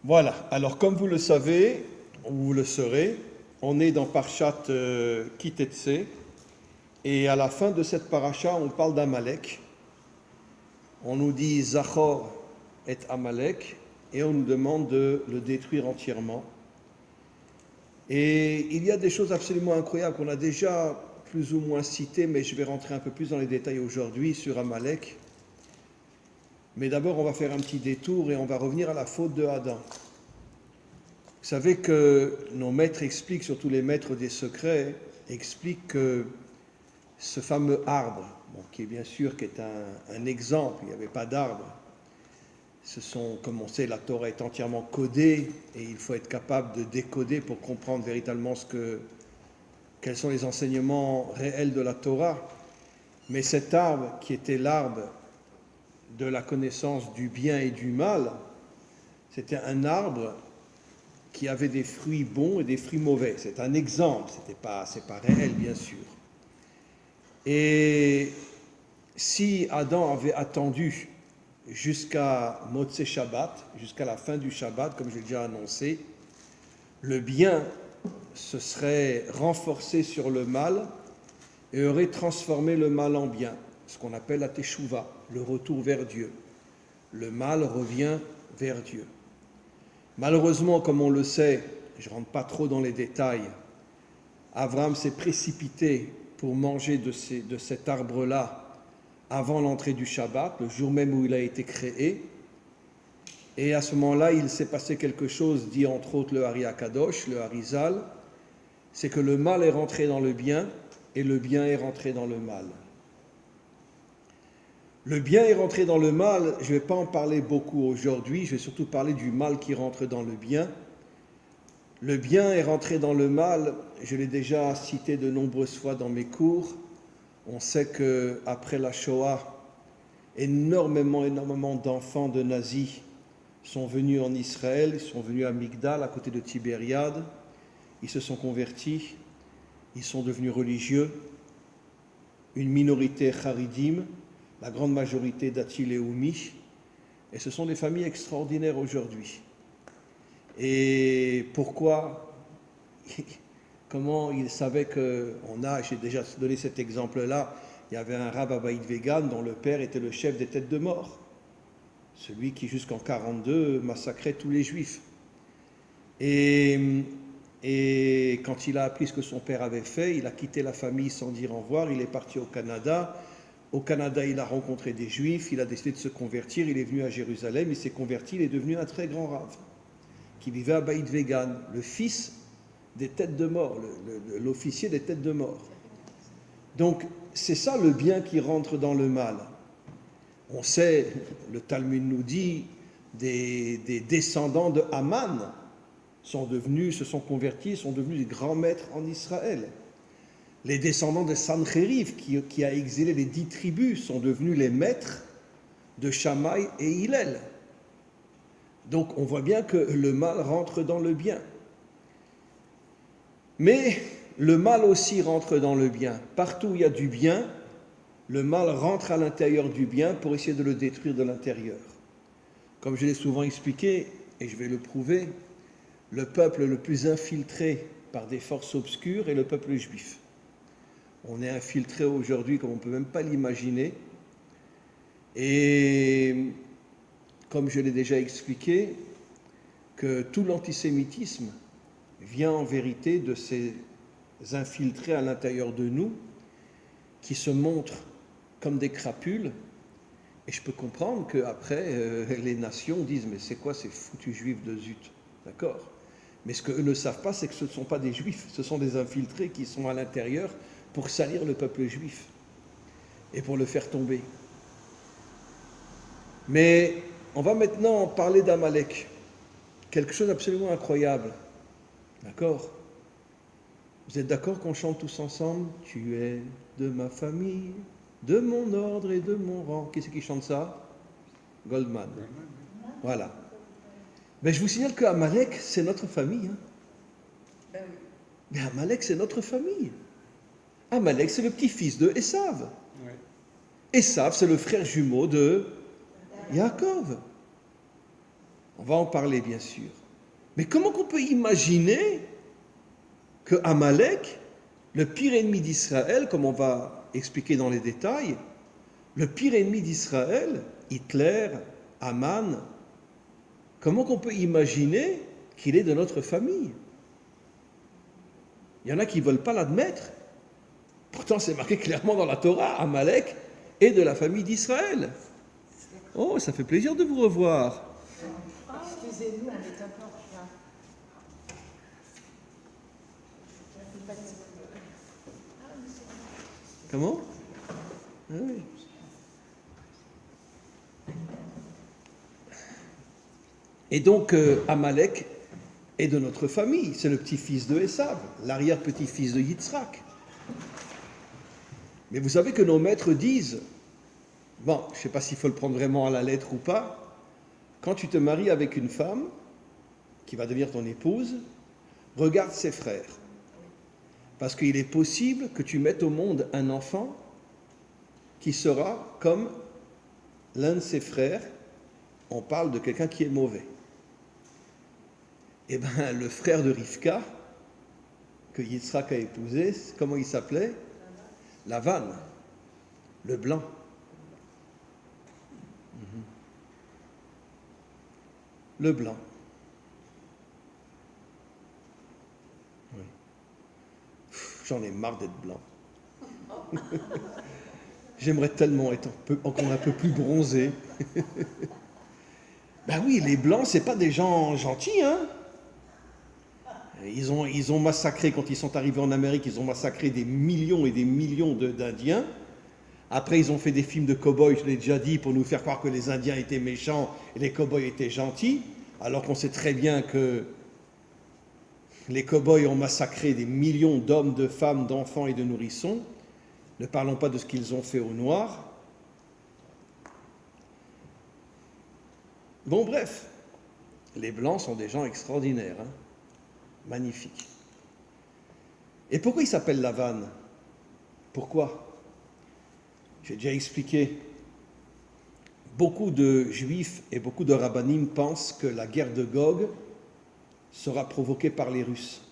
Voilà, alors comme vous le savez, ou vous le saurez, on est dans Parshat Kitetse, et à la fin de cette paracha, on parle d'Amalek. On nous dit Zachor et Amalek, et on nous demande de le détruire entièrement. Et il y a des choses absolument incroyables qu'on a déjà plus ou moins citées, mais je vais rentrer un peu plus dans les détails aujourd'hui sur Amalek. Mais d'abord, on va faire un petit détour et on va revenir à la faute de Adam. Vous savez que nos maîtres expliquent, surtout les maîtres des secrets, expliquent que ce fameux arbre, qui est bien sûr qui est un exemple, il n'y avait pas d'arbre. Comme on sait, la Torah est entièrement codée et il faut être capable de décoder pour comprendre véritablement quels sont les enseignements réels de la Torah. Mais cet arbre qui était l'arbre de la connaissance du bien et du mal, c'était un arbre qui avait des fruits bons et des fruits mauvais. C'est un exemple, c'est pas réel bien sûr. Et si Adam avait attendu jusqu'à Motzei Shabbat, jusqu'à la fin du Shabbat, comme j'ai déjà annoncé, le bien se serait renforcé sur le mal et aurait transformé le mal en bien, ce qu'on appelle la Teshuvah, le retour vers Dieu. Le mal revient vers Dieu. Malheureusement, comme on le sait, je ne rentre pas trop dans les détails, Abraham s'est précipité pour manger de cet arbre-là avant l'entrée du Shabbat, le jour même où il a été créé. Et à ce moment-là, il s'est passé quelque chose, dit entre autres le Hari HaKadosh, le Harizal, c'est que le mal est rentré dans le bien et le bien est rentré dans le mal. Le bien est rentré dans le mal, je ne vais pas en parler beaucoup aujourd'hui, je vais surtout parler du mal qui rentre dans le bien. Le bien est rentré dans le mal, je l'ai déjà cité de nombreuses fois dans mes cours. On sait qu'après la Shoah, énormément d'enfants de nazis sont venus en Israël, ils sont venus à Migdal, à côté de Tibériade, ils se sont convertis, ils sont devenus religieux, une minorité charidim, la grande majorité Dati Leumi, et ce sont des familles extraordinaires aujourd'hui. Et pourquoi? Comment ils savaient j'ai déjà donné cet exemple-là, il y avait un Rav Abaïd Vegan dont le père était le chef des têtes de mort, celui qui jusqu'en 1942 massacrait tous les juifs. Et quand il a appris ce que son père avait fait, il a quitté la famille sans dire au revoir, il est parti au Canada. Au Canada, il a rencontré des juifs, il a décidé de se convertir, il est venu à Jérusalem, il s'est converti, il est devenu un très grand Rav, qui vivait à Baïd Vegan, le fils des têtes de mort, l'officier des têtes de mort. Donc, c'est ça le bien qui rentre dans le mal. On sait, le Talmud nous dit, des descendants de Haman se sont convertis, sont devenus des grands maîtres en Israël. Les descendants de Sancheriv, qui a exilé les 10 tribus, sont devenus les maîtres de Shammai et Hillel. Donc on voit bien que le mal rentre dans le bien. Mais le mal aussi rentre dans le bien. Partout où il y a du bien, le mal rentre à l'intérieur du bien pour essayer de le détruire de l'intérieur. Comme je l'ai souvent expliqué, et je vais le prouver, le peuple le plus infiltré par des forces obscures est le peuple juif. On est infiltré aujourd'hui comme on ne peut même pas l'imaginer. Et comme je l'ai déjà expliqué, que tout l'antisémitisme vient en vérité de ces infiltrés à l'intérieur de nous qui se montrent comme des crapules. Et je peux comprendre qu'après, les nations disent « mais c'est quoi ces foutus juifs de zut ?» D'accord ? Mais ce qu'eux ne savent pas, c'est que ce ne sont pas des juifs, ce sont des infiltrés qui sont à l'intérieur pour salir le peuple juif et pour le faire tomber. Mais on va maintenant parler d'Amalek, quelque chose d'absolument incroyable. D'accord? Vous êtes d'accord qu'on chante tous ensemble? Tu es de ma famille, de mon ordre et de mon rang. Qui c'est qui chante ça? Goldman. Voilà. Mais je vous signale qu'Amalek, c'est notre famille. Hein? Mais Amalek, c'est notre famille. Amalek, c'est le petit-fils de Esav. Ouais. Esav, c'est le frère jumeau de Yaakov. On va en parler, bien sûr. Mais comment qu'on peut imaginer que Amalek, le pire ennemi d'Israël, comme on va expliquer dans les détails, le pire ennemi d'Israël, Hitler, Haman, comment qu'on peut imaginer qu'il est de notre famille? Il y en a qui ne veulent pas l'admettre. Pourtant, c'est marqué clairement dans la Torah, Amalek est de la famille d'Israël. Oh, ça fait plaisir de vous revoir. Excusez-nous, on est un peu en retard. Comment? Ah oui. Et donc, Amalek est de notre famille. C'est le petit-fils de Esav, l'arrière-petit-fils de Yitzhak. Mais vous savez que nos maîtres disent, bon, je ne sais pas s'il faut le prendre vraiment à la lettre ou pas, quand tu te maries avec une femme qui va devenir ton épouse, regarde ses frères. Parce qu'il est possible que tu mettes au monde un enfant qui sera comme l'un de ses frères. On parle de quelqu'un qui est mauvais. Eh bien, le frère de Rivka, que Yitzhak a épousé, comment il s'appelait? Lavan, le blanc. Le blanc. Oui. J'en ai marre d'être blanc. J'aimerais tellement être encore un peu plus bronzé. Ben oui, les blancs, c'est pas des gens gentils, hein. Ils ont massacré, quand ils sont arrivés en Amérique, ils ont massacré des millions et des millions d'Indiens. Après, ils ont fait des films de cow-boys, je l'ai déjà dit, pour nous faire croire que les Indiens étaient méchants et les cow-boys étaient gentils, alors qu'on sait très bien que les cow-boys ont massacré des millions d'hommes, de femmes, d'enfants et de nourrissons. Ne parlons pas de ce qu'ils ont fait aux Noirs. Bon, bref, les Blancs sont des gens extraordinaires, hein, magnifiques. Et pourquoi ils s'appellent Lavan? Pourquoi? J'ai déjà expliqué. Beaucoup de juifs et beaucoup de rabbinim pensent que la guerre de Gog sera provoquée par les Russes.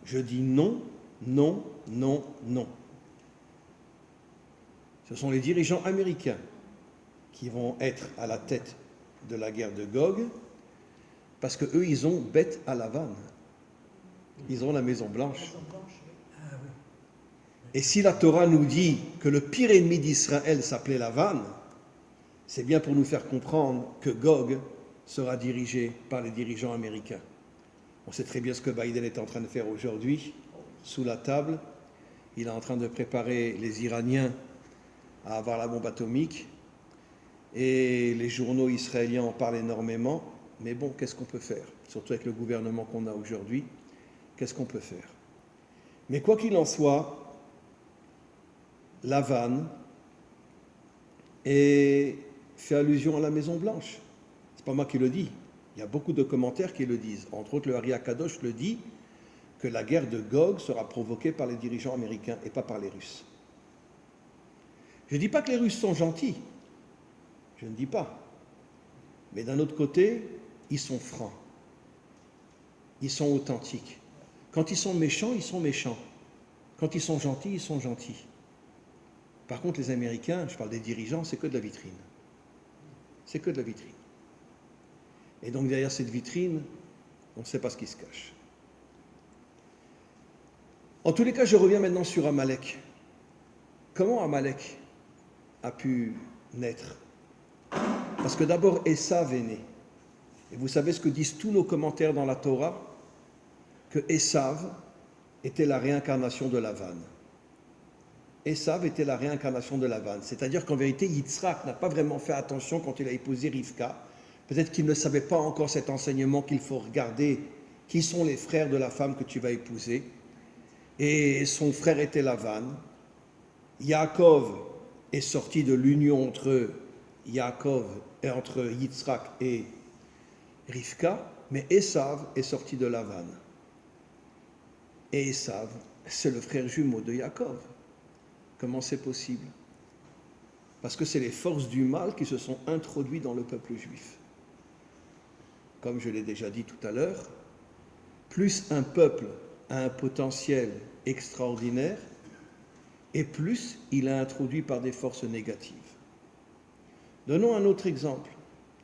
Je dis non, non, non, non. Ce sont les dirigeants américains qui vont être à la tête de la guerre de Gog, parce qu'eux, ils ont Beth à Lavan. Ils ont la Maison Blanche. Et si la Torah nous dit que le pire ennemi d'Israël s'appelait Lavan, c'est bien pour nous faire comprendre que Gog sera dirigé par les dirigeants américains. On sait très bien ce que Biden est en train de faire aujourd'hui, sous la table. Il est en train de préparer les Iraniens à avoir la bombe atomique. Et les journaux israéliens en parlent énormément. Mais bon, qu'est-ce qu'on peut faire? Surtout avec le gouvernement qu'on a aujourd'hui, qu'est-ce qu'on peut faire? Mais quoi qu'il en soit, Lavan fait allusion à la Maison Blanche. C'est pas moi qui le dis. Il y a beaucoup de commentaires qui le disent. Entre autres, le Ari Akadosh le dit, que la guerre de Gog sera provoquée par les dirigeants américains et pas par les Russes. Je ne dis pas que les Russes sont gentils. Je ne dis pas. Mais d'un autre côté, ils sont francs. Ils sont authentiques. Quand ils sont méchants, ils sont méchants. Quand ils sont gentils, ils sont gentils. Par contre, les Américains, je parle des dirigeants, c'est que de la vitrine. C'est que de la vitrine. Et donc derrière cette vitrine, on ne sait pas ce qui se cache. En tous les cas, je reviens maintenant sur Amalek. Comment Amalek a pu naître? Parce que d'abord, Esav est né. Et vous savez ce que disent tous nos commentaires dans la Torah? Que Esav était la réincarnation de Lavan. Esav était la réincarnation de Lavan. C'est-à-dire qu'en vérité, Yitzhak n'a pas vraiment fait attention quand il a épousé Rivka. Peut-être qu'il ne savait pas encore cet enseignement qu'il faut regarder qui sont les frères de la femme que tu vas épouser. Et son frère était Lavan. Yaakov est sorti de l'union entre Yitzhak et Rivka, mais Esav est sorti de Lavan. Et Esav, c'est le frère jumeau de Yaakov. Comment c'est possible? Parce que c'est les forces du mal qui se sont introduites dans le peuple juif. comme je l'ai déjà dit tout à l'heure, plus un peuple a un potentiel extraordinaire, et plus il est introduit par des forces négatives. Donnons un autre exemple,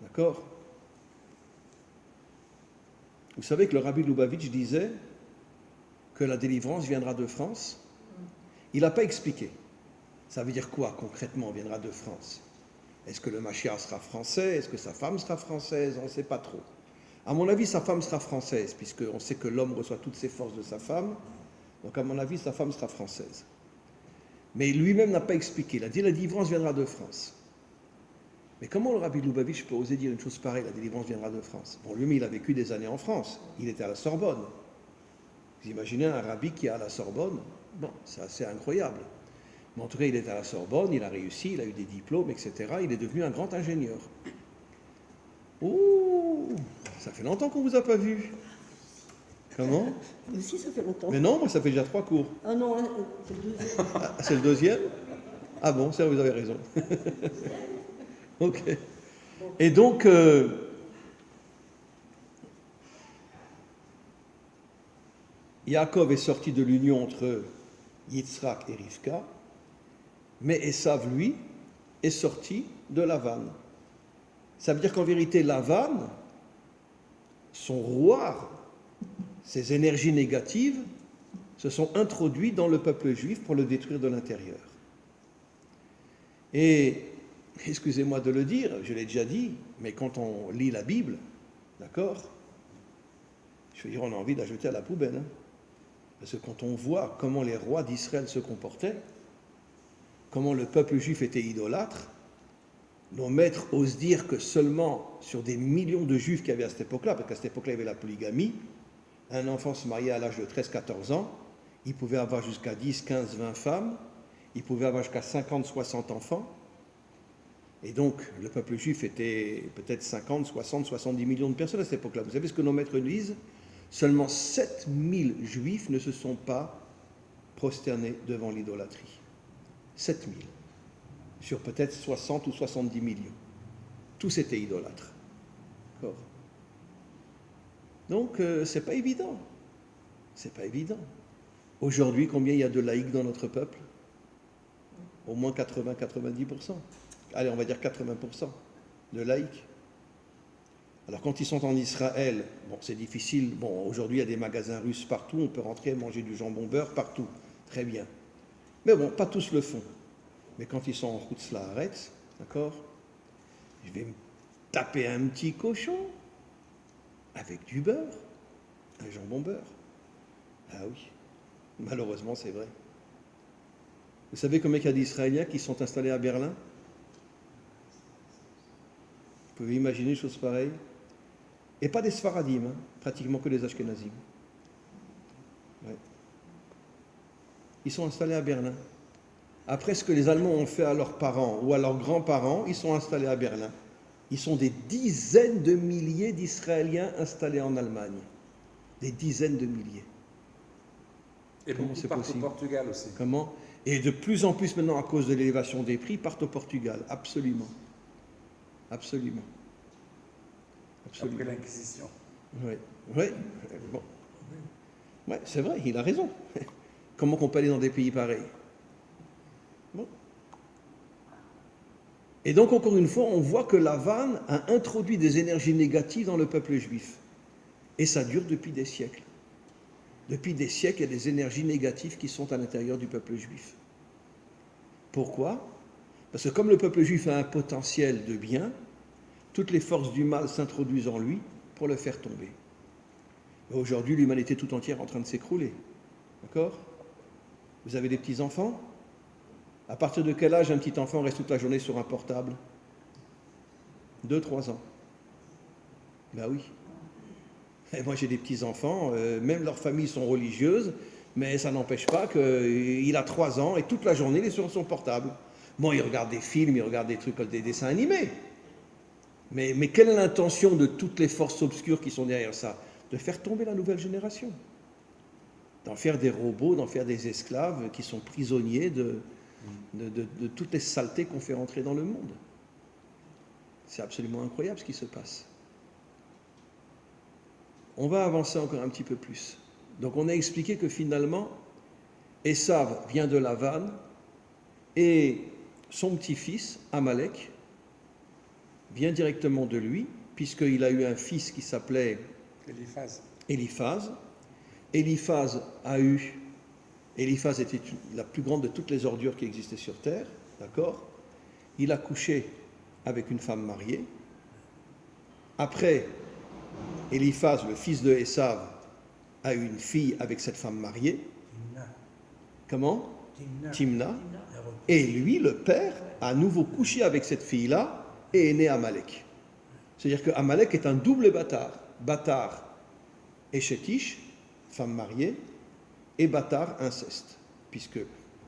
d'accord? Vous savez que le rabbi Lubavitch disait que la délivrance viendra de France. Il n'a pas expliqué. Ça veut dire quoi concrètement, viendra de France? Est-ce que le Mashiach sera français? Est-ce que sa femme sera française? On ne sait pas trop. À mon avis, sa femme sera française, puisqu'on sait que l'homme reçoit toutes ses forces de sa femme. Donc à mon avis, sa femme sera française. Mais lui-même n'a pas expliqué. Il a dit la délivrance viendra de France. Mais comment le rabbi Lubavitch peut oser dire une chose pareille, la délivrance viendra de France? Bon, lui, il a vécu des années en France. Il était à la Sorbonne. Vous imaginez un rabbi qui est à la Sorbonne? Bon, c'est assez incroyable. Mais en tout cas, il est à la Sorbonne, il a réussi, il a eu des diplômes, etc. Il est devenu un grand ingénieur. Oh, ça fait longtemps qu'on ne vous a pas vu. Comment? Moi aussi, ça fait longtemps. Mais non, moi, ça fait déjà 3 cours. Ah non, c'est le deuxième. Ah, c'est le deuxième? Ah bon, ça, vous avez raison. Ok. Et donc, Yaakov est sorti de l'union entre Yitzhak et Rivka, mais Esav, lui, est sorti de Lavan. Ça veut dire qu'en vérité, Lavan, son roi, ses énergies négatives, se sont introduites dans le peuple juif pour le détruire de l'intérieur. Et, excusez-moi de le dire, je l'ai déjà dit, mais quand on lit la Bible, d'accord, je veux dire, on a envie de la jeter à la poubelle. Hein. Parce que quand on voit comment les rois d'Israël se comportaient, comment le peuple juif était idolâtre, nos maîtres osent dire que seulement sur des millions de juifs qu'il y avait à cette époque-là, parce qu'à cette époque-là il y avait la polygamie, un enfant se mariait à l'âge de 13-14 ans, il pouvait avoir jusqu'à 10, 15, 20 femmes, il pouvait avoir jusqu'à 50, 60 enfants, et donc le peuple juif était peut-être 50, 60, 70 millions de personnes à cette époque-là. Vous savez ce que nos maîtres disent? Seulement 7000 juifs ne se sont pas prosternés devant l'idolâtrie. 7000. Sur peut-être 60 ou 70 millions. Tous étaient idolâtres. D'accord. Donc, c'est pas évident. C'est pas évident. Aujourd'hui, combien il y a de laïcs dans notre peuple? Au moins 80-90%. Allez, on va dire 80% de laïcs. Alors quand ils sont en Israël, bon, c'est difficile. Bon, aujourd'hui, il y a des magasins russes partout, on peut rentrer et manger du jambon beurre partout. Très bien. Mais bon, pas tous le font. Mais quand ils sont en route Laaretz, d'accord, je vais me taper un petit cochon avec du beurre, un jambon beurre. Ah oui, malheureusement, c'est vrai. Vous savez combien il y a d'Israéliens qui sont installés à Berlin? Vous pouvez imaginer une chose pareille? Et pas des Sfaradim, hein, pratiquement que des Ashkenazim. Ouais. Ils sont installés à Berlin. Après ce que les Allemands ont fait à leurs parents ou à leurs grands-parents, ils sont installés à Berlin. Ils sont des dizaines de milliers d'Israéliens installés en Allemagne. Des dizaines de milliers. Et Comment beaucoup c'est partent possible? au Portugal aussi. Comment? Et de plus en plus maintenant, à cause de l'élévation des prix, partent au Portugal. Absolument. Absolument. Absolument. Après l'Inquisition. Oui, oui. Bon. Ouais, c'est vrai, il a raison. Comment qu'on peut aller dans des pays pareils? Bon. Et donc, encore une fois, on voit que Lavan a introduit des énergies négatives dans le peuple juif. Et ça dure depuis des siècles. Depuis des siècles, il y a des énergies négatives qui sont à l'intérieur du peuple juif. Pourquoi? Parce que comme le peuple juif a un potentiel de bien, toutes les forces du mal s'introduisent en lui pour le faire tomber. Et aujourd'hui, l'humanité tout entière est en train de s'écrouler. D'accord? Vous avez des petits-enfants? À partir de quel âge un petit enfant reste toute la journée sur un portable? 2-3 ans. Ben oui. Et moi j'ai des petits-enfants, même leurs familles sont religieuses, mais ça n'empêche pas qu'il a 3 ans et toute la journée il est sur son portable. Bon, il regarde des films, il regarde des trucs, des dessins animés. Mais quelle est l'intention de toutes les forces obscures qui sont derrière ça? De faire tomber la nouvelle génération. D'en faire des robots, d'en faire des esclaves qui sont prisonniers de toutes les saletés qu'on fait rentrer dans le monde. C'est absolument incroyable ce qui se passe. On va avancer encore un petit peu plus. Donc on a expliqué que finalement, Esav vient de Lavan et son petit-fils, Amalek, vient directement de lui, puisqu'il a eu un fils qui s'appelait Eliphaz. Eliphaz était la plus grande de toutes les ordures qui existaient sur terre, d'accord? Il a couché avec une femme mariée. Après, Eliphaz, le fils de Esav, a eu une fille avec cette femme mariée. Comment? Timna. Et lui, le père, a à nouveau couché avec cette fille-là et est né Amalek. C'est-à-dire que Amalek est un double bâtard. Bâtard et Chétish, femme mariée, et bâtard inceste, puisque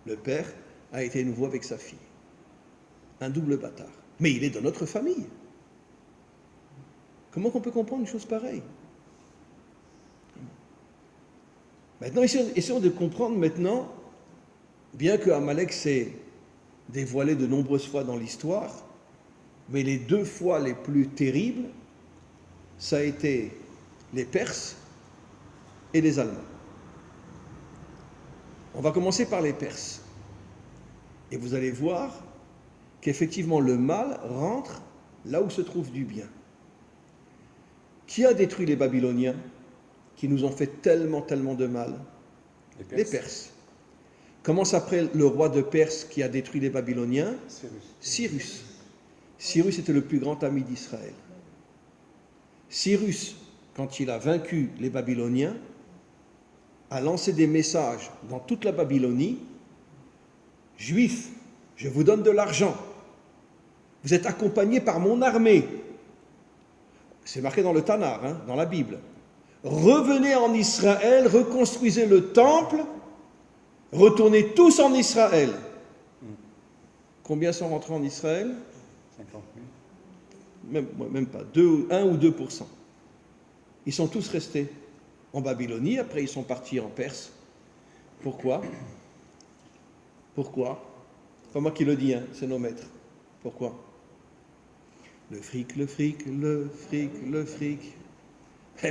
le père a été nouveau avec sa fille. Un double bâtard. Mais il est de notre famille. Comment qu'on peut comprendre une chose pareille? Maintenant, essayons de comprendre maintenant, bien que Amalek s'est dévoilé de nombreuses fois dans l'histoire, mais les 2 fois les plus terribles, ça a été les Perses et les Allemands. On va commencer par les Perses. Et vous allez voir qu'effectivement le mal rentre là où se trouve du bien. Qui a détruit les Babyloniens qui nous ont fait tellement de mal? Les Perses. Comment s'appelle le roi de Perse qui a détruit les Babyloniens? Cyrus. Cyrus était le plus grand ami d'Israël. Cyrus, quand il a vaincu les Babyloniens, a lancé des messages dans toute la Babylonie. Juifs, je vous donne de l'argent. Vous êtes accompagnés par mon armée. C'est marqué dans le Tanakh, dans la Bible. Revenez en Israël, reconstruisez le temple, retournez tous en Israël. Combien sont rentrés en Israël? 50 000. Même pas, 1 ou 2%. Ils sont tous restés en Babylonie, après ils sont partis en Perse. Pourquoi? Pas moi qui le dis, c'est nos maîtres. Pourquoi? Le fric.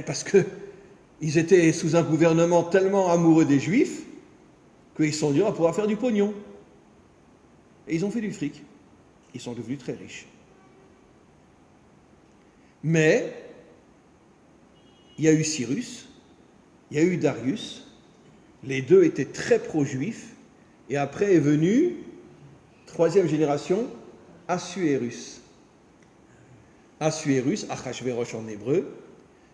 Parce qu'ils étaient sous un gouvernement tellement amoureux des Juifs qu'ils se sont dit on va pouvoir faire du pognon. Et ils ont fait du fric. Ils sont devenus très riches. Mais il y a eu Cyrus, il y a eu Darius, les deux étaient très pro-juifs, et après est venu, 3e génération, Assuérus. Assuérus, Achashverosh en hébreu,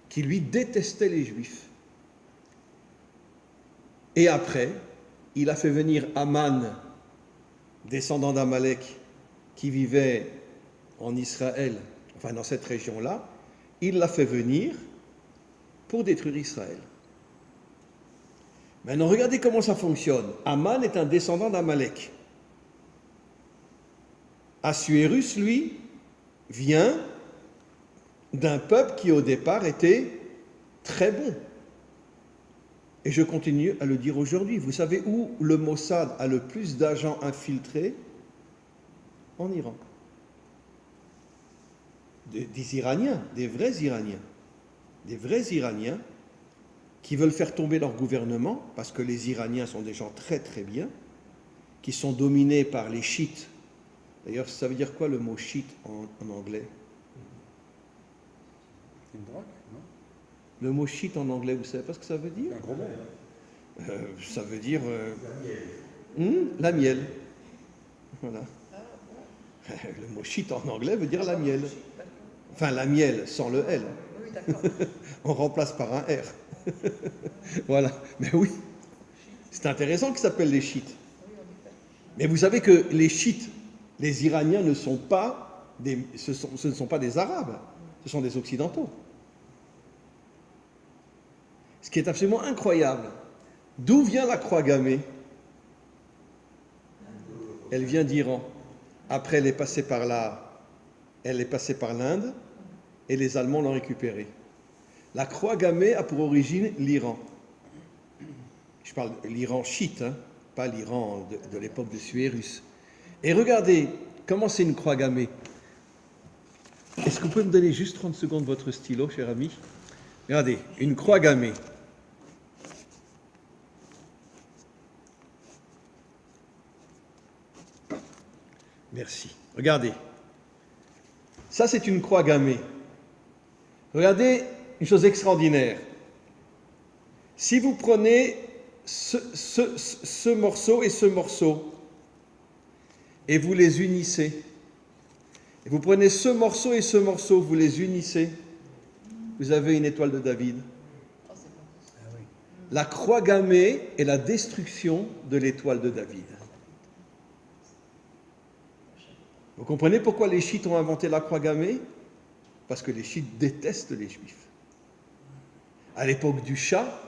qui lui détestait les juifs. Et après, il a fait venir Aman, descendant d'Amalek, qui vivait en Israël, enfin dans cette région-là, il l'a fait venir pour détruire Israël. Maintenant, regardez comment ça fonctionne. Aman est un descendant d'Amalek. Assuérus, lui, vient d'un peuple qui au départ était très bon. Et je continue à le dire aujourd'hui. Vous savez où le Mossad a le plus d'agents infiltrés? En Iran. Des Iraniens, des vrais Iraniens. Des vrais Iraniens qui veulent faire tomber leur gouvernement, parce que les Iraniens sont des gens très bien, qui sont dominés par les chiites. D'ailleurs, ça veut dire quoi le mot chiite en anglais? C'est une drogue, non? Le mot chiite en anglais, vous savez pas ce que ça veut dire? Un gros mot. Ça veut dire... la miel. Voilà. Le mot chiite en anglais veut dire la miel. Enfin, la miel, sans le L. Oui, d'accord. On remplace par un R. Voilà. Mais oui, c'est intéressant qu'ils s'appellent les chiites. Mais vous savez que les chiites, les Iraniens ne sont pas ce ne sont pas des Arabes, ce sont des Occidentaux. Ce qui est absolument incroyable. D'où vient la croix gammée? Elle vient d'Iran. Après, elle est passée par l'Inde et les Allemands l'ont récupérée. La croix gammée a pour origine l'Iran. Je parle de l'Iran chiite, pas l'Iran de l'époque de Suérus. Et regardez, comment c'est une croix gammée? Est-ce que vous pouvez me donner juste 30 secondes votre stylo, cher ami? Regardez, une croix gammée. Merci. Regardez. Ça, c'est une croix gammée. Regardez une chose extraordinaire. Si vous prenez ce morceau et ce morceau, et vous les unissez, et vous prenez ce morceau et ce morceau, vous les unissez, vous avez une étoile de David. La croix gammée est la destruction de l'étoile de David. Vous comprenez pourquoi les chiites ont inventé la croix gammée? Parce que les chiites détestent les juifs. À l'époque du Shah,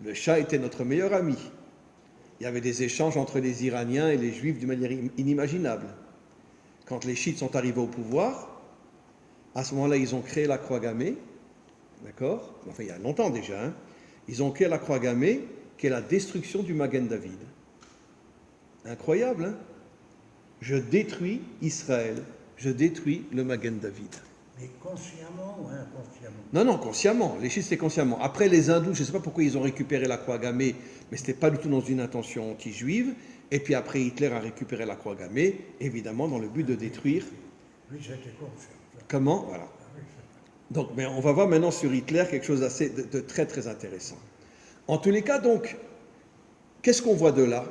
le Shah était notre meilleur ami. Il y avait des échanges entre les Iraniens et les Juifs d'une manière inimaginable. Quand les chiites sont arrivés au pouvoir, à ce moment-là, ils ont créé la croix gammée, d'accord? Enfin, il y a longtemps déjà, hein? Ils ont créé la croix gammée, qui est la destruction du Magen David. Incroyable, hein? Je détruis Israël, je détruis le Magen David. Mais consciemment ou inconsciemment? Non, non, consciemment. Les chiites, c'était consciemment. Après, les hindous, je ne sais pas pourquoi ils ont récupéré la croix gammée, mais ce n'était pas du tout dans une intention anti-juive. Et puis après, Hitler a récupéré la croix gammée, évidemment, dans le but de détruire. Oui, j'étais conscient. Comment? Voilà. Donc, mais on va voir maintenant sur Hitler quelque chose d'assez, de très, très intéressant. En tous les cas, donc, qu'est-ce qu'on voit de là?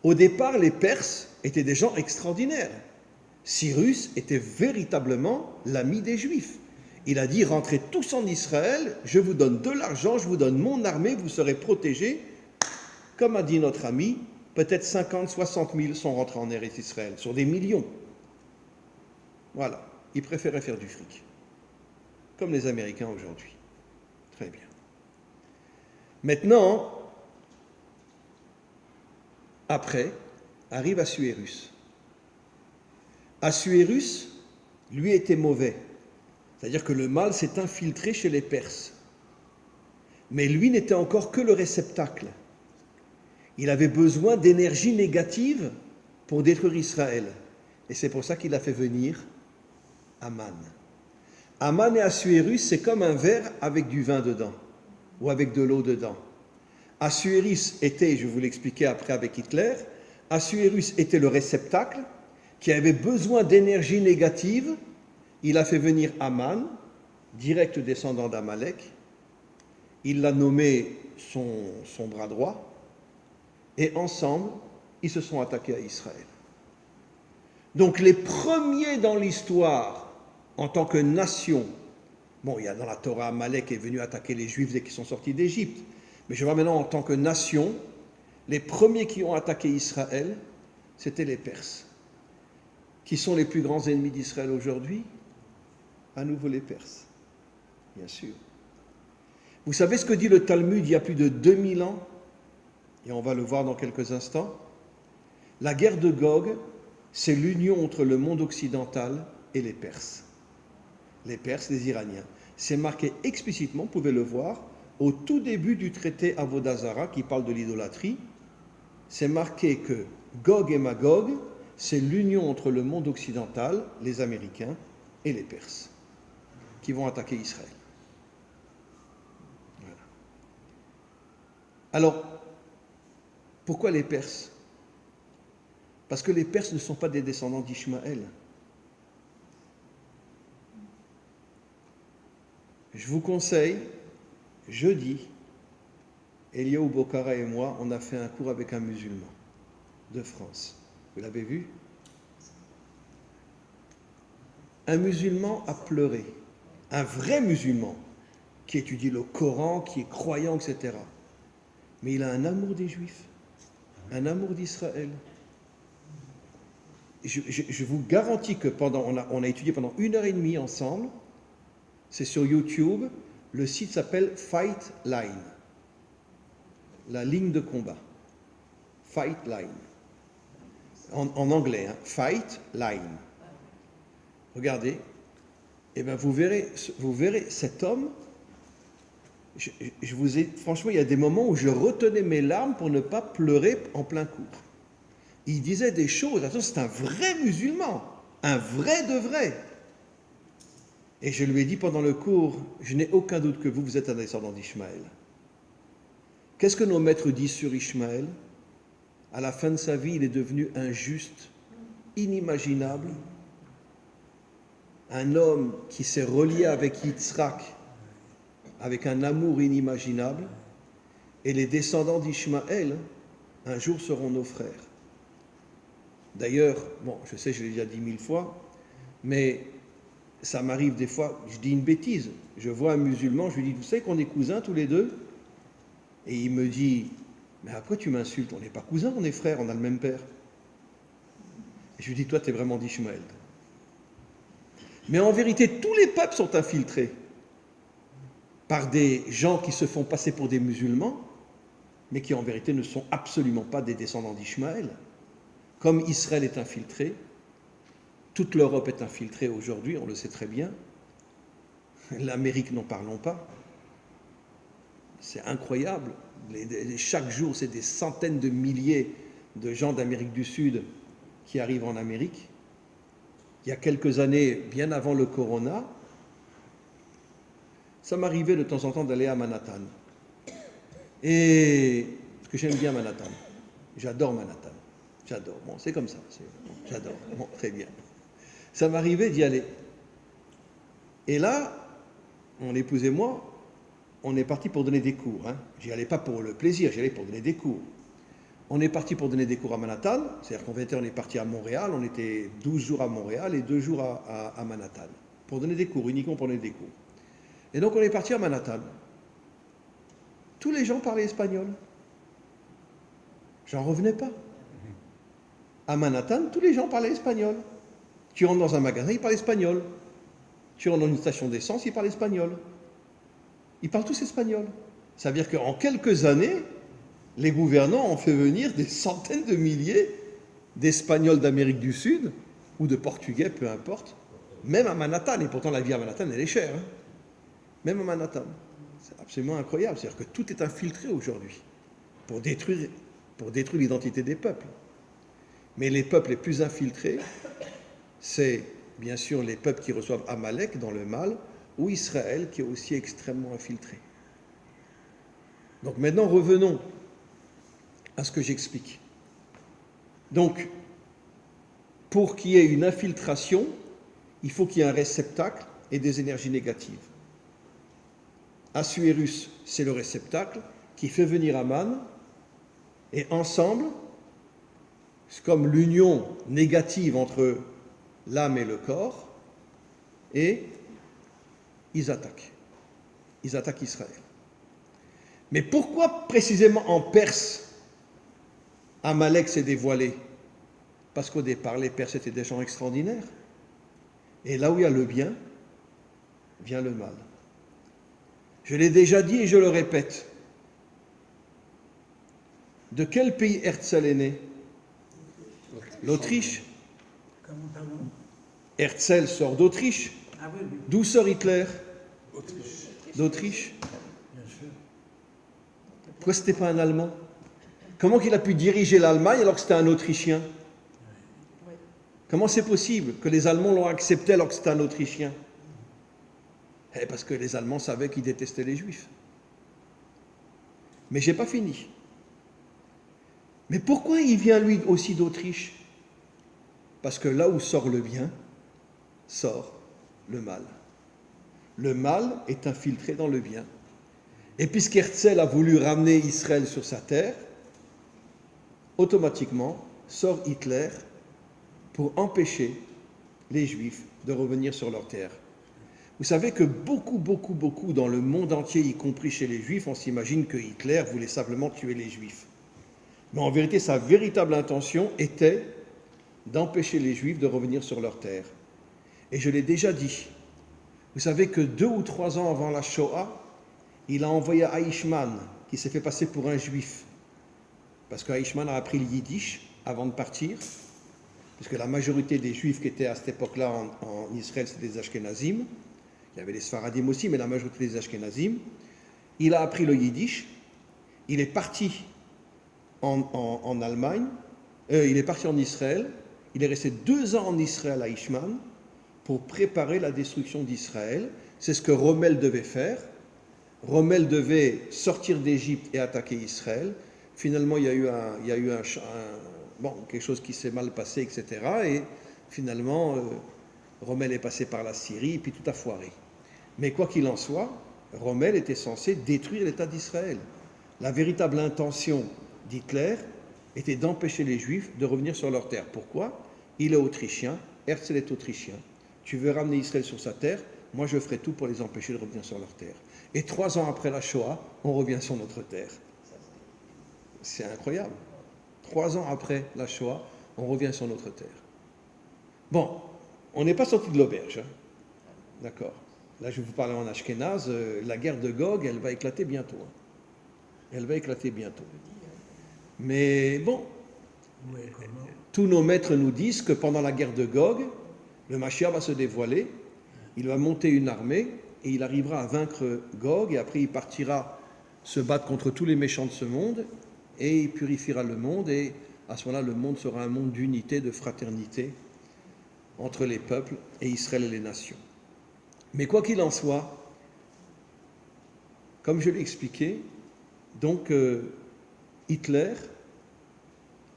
Au départ, les Perses étaient des gens extraordinaires. Cyrus était véritablement l'ami des Juifs. Il a dit, rentrez tous en Israël, je vous donne de l'argent, je vous donne mon armée, vous serez protégés. Comme a dit notre ami, peut-être 50, 60 000 sont rentrés en Eretz Israël, sur des millions. Voilà, il préférait faire du fric, comme les Américains aujourd'hui. Très bien. Maintenant, après, arrive Assuérus. Assuérus, lui, était mauvais. C'est-à-dire que le mal s'est infiltré chez les Perses. Mais lui n'était encore que le réceptacle. Il avait besoin d'énergie négative pour détruire Israël. Et c'est pour ça qu'il a fait venir Aman. Aman et Assuérus, c'est comme un verre avec du vin dedans, ou avec de l'eau dedans. Assuérus était, je vais vous l'expliquer après avec Hitler, Assuérus était le réceptacle qui avait besoin d'énergie négative. Il a fait venir Aman, direct descendant d'Amalek. Il l'a nommé son bras droit. Et ensemble, ils se sont attaqués à Israël. Donc les premiers dans l'histoire, en tant que nation, bon, il y a dans la Torah, Amalek est venu attaquer les Juifs dès qu'ils sont sortis d'Égypte. Mais je vois maintenant en tant que nation, les premiers qui ont attaqué Israël, c'était les Perses. Qui sont les plus grands ennemis d'Israël aujourd'hui? À nouveau les Perses, bien sûr. Vous savez ce que dit le Talmud il y a plus de 2000 ans? Et on va le voir dans quelques instants. La guerre de Gog, c'est l'union entre le monde occidental et les Perses. Les Perses, les Iraniens. C'est marqué explicitement, vous pouvez le voir, au tout début du traité Avodah Zarah qui parle de l'idolâtrie. C'est marqué que Gog et Magog, c'est l'union entre le monde occidental, les Américains, et les Perses, qui vont attaquer Israël. Voilà. Alors, pourquoi les Perses? Parce que les Perses ne sont pas des descendants d'Ishmaël. Je vous conseille, jeudi, Eliaou Bokhara et moi, on a fait un cours avec un musulman de France. Vous l'avez vu? Un musulman a pleuré. Un vrai musulman qui étudie le Coran, qui est croyant, etc. Mais il a un amour des Juifs, un amour d'Israël. Je vous garantis que on a étudié pendant 1h30 ensemble. C'est sur YouTube. Le site s'appelle Fight Line. La ligne de combat. Fight Line. En anglais, hein, Fight Line. Regardez. Et bien vous verrez cet homme. Franchement, il y a des moments où je retenais mes larmes pour ne pas pleurer en plein cours. Il disait des choses. Attention, c'est un vrai musulman. Un vrai de vrai. Et je lui ai dit pendant le cours, je n'ai aucun doute que vous êtes un descendant d'Ishmaël. Qu'est-ce que nos maîtres disent sur Ishmaël? À la fin de sa vie, il est devenu un juste, inimaginable, un homme qui s'est relié avec Yitzhak, avec un amour inimaginable, et les descendants d'Ishmaël, un jour seront nos frères. D'ailleurs, bon, je sais, je l'ai déjà dit 1000 fois, mais ça m'arrive des fois, je dis une bêtise, je vois un musulman, je lui dis, vous savez qu'on est cousins tous les deux? Et il me dit, mais à quoi tu m'insultes? On n'est pas cousins, on est frères, on a le même père. Et je lui dis, toi, tu es vraiment d'Ishmaël. Mais en vérité, tous les peuples sont infiltrés par des gens qui se font passer pour des musulmans, mais qui en vérité ne sont absolument pas des descendants d'Ishmaël. Comme Israël est infiltré, toute l'Europe est infiltrée aujourd'hui, on le sait très bien. L'Amérique, n'en parlons pas. C'est incroyable. Chaque jour, c'est des centaines de milliers de gens d'Amérique du Sud qui arrivent en Amérique. Il y a quelques années, bien avant le corona, ça m'arrivait de temps en temps d'aller à Manhattan. Et parce que j'aime bien Manhattan. J'adore Manhattan. J'adore. Bon, c'est comme ça. J'adore. Bon, très bien. Ça m'arrivait d'y aller. Et là, mon épouse et moi, on est partis pour donner des cours. J'y allais pas pour le plaisir, j'y allais pour donner des cours. On est parti pour donner des cours à Manhattan, c'est-à-dire qu'en vérité, on est parti à Montréal, on était 12 jours à Montréal et 2 jours à Manhattan, pour donner des cours, uniquement pour donner des cours. Et donc, on est parti à Manhattan. Tous les gens parlaient espagnol. J'en revenais pas. À Manhattan, tous les gens parlaient espagnol. Tu rentres dans un magasin, ils parlent espagnol. Tu rentres dans une station d'essence, ils parlent espagnol. Ils parlent tous espagnol. Ça veut dire qu'en quelques années, les gouvernants ont fait venir des centaines de milliers d'Espagnols d'Amérique du Sud ou de Portugais, peu importe, même à Manhattan. Et pourtant, la vie à Manhattan, elle est chère. Même à Manhattan. C'est absolument incroyable. C'est-à-dire que tout est infiltré aujourd'hui pour détruire l'identité des peuples. Mais les peuples les plus infiltrés, c'est bien sûr les peuples qui reçoivent Amalek dans le mal, ou Israël qui est aussi extrêmement infiltré. Donc maintenant, revenons à ce que j'explique. Donc, pour qu'il y ait une infiltration, il faut qu'il y ait un réceptacle et des énergies négatives. Assuérus, c'est le réceptacle qui fait venir Aman, et ensemble, c'est comme l'union négative entre l'âme et le corps, et ils attaquent. Ils attaquent Israël. Mais pourquoi précisément en Perse, Amalek s'est dévoilé? Parce qu'au départ, les Perses étaient des gens extraordinaires. Et là où il y a le bien, vient le mal. Je l'ai déjà dit et je le répète. De quel pays Herzl est né? L'Autriche. Comment, pardon? Herzl sort d'Autriche. Ah oui, oui, D'où sort Hitler? Autriche. D'Autriche. bien sûr. Pourquoi ce n'était pas un Allemand? Comment il a pu diriger l'Allemagne alors que c'était un Autrichien? Comment c'est possible que les Allemands l'ont accepté alors que c'était un Autrichien? Parce que les Allemands savaient qu'ils détestaient les Juifs. Mais je n'ai pas fini. Mais pourquoi il vient lui aussi d'Autriche? Parce que là où sort le bien, sort le mal. Le mal est infiltré dans le bien. Et puisqu'Herzl a voulu ramener Israël sur sa terre, automatiquement sort Hitler pour empêcher les Juifs de revenir sur leur terre. Vous savez que beaucoup dans le monde entier, y compris chez les Juifs, on s'imagine que Hitler voulait simplement tuer les Juifs. Mais en vérité, sa véritable intention était d'empêcher les Juifs de revenir sur leur terre. Et je l'ai déjà dit, vous savez que 2 ou 3 ans avant la Shoah, il a envoyé Eichmann, qui s'est fait passer pour un Juif, parce que Eichmann a appris le Yiddish avant de partir, puisque la majorité des Juifs qui étaient à cette époque-là en Israël, c'était des Ashkenazim. Il y avait les Sfaradim aussi, mais la majorité des Ashkenazim. Il a appris le Yiddish, il est parti en Allemagne, il est parti en Israël, il est resté 2 ans en Israël à Eichmann pour préparer la destruction d'Israël. C'est ce que Rommel devait faire. Rommel devait sortir d'Égypte et attaquer Israël. Finalement, il y a eu quelque chose qui s'est mal passé, etc. Et finalement, Rommel est passé par la Syrie, et puis tout a foiré. Mais quoi qu'il en soit, Rommel était censé détruire l'État d'Israël. La véritable intention d'Hitler était d'empêcher les Juifs de revenir sur leur terre. Pourquoi? Il est autrichien, Herzl est autrichien. Tu veux ramener Israël sur sa terre, moi je ferai tout pour les empêcher de revenir sur leur terre. Et 3 ans après la Shoah, on revient sur notre terre. C'est incroyable. 3 ans après la Shoah, on revient sur notre terre. Bon, on n'est pas sorti de l'auberge. Hein. D'accord. Là, je vais vous parler en ashkénaze. La guerre de Gog, elle va éclater bientôt. Hein. Elle va éclater bientôt. Mais bon, tous nos maîtres nous disent que pendant la guerre de Gog, le Mashiach va se dévoiler, il va monter une armée et il arrivera à vaincre Gog et après il partira se battre contre tous les méchants de ce monde et il purifiera le monde et à ce moment-là, le monde sera un monde d'unité, de fraternité entre les peuples et Israël et les nations. Mais quoi qu'il en soit, comme je l'ai expliqué, donc Hitler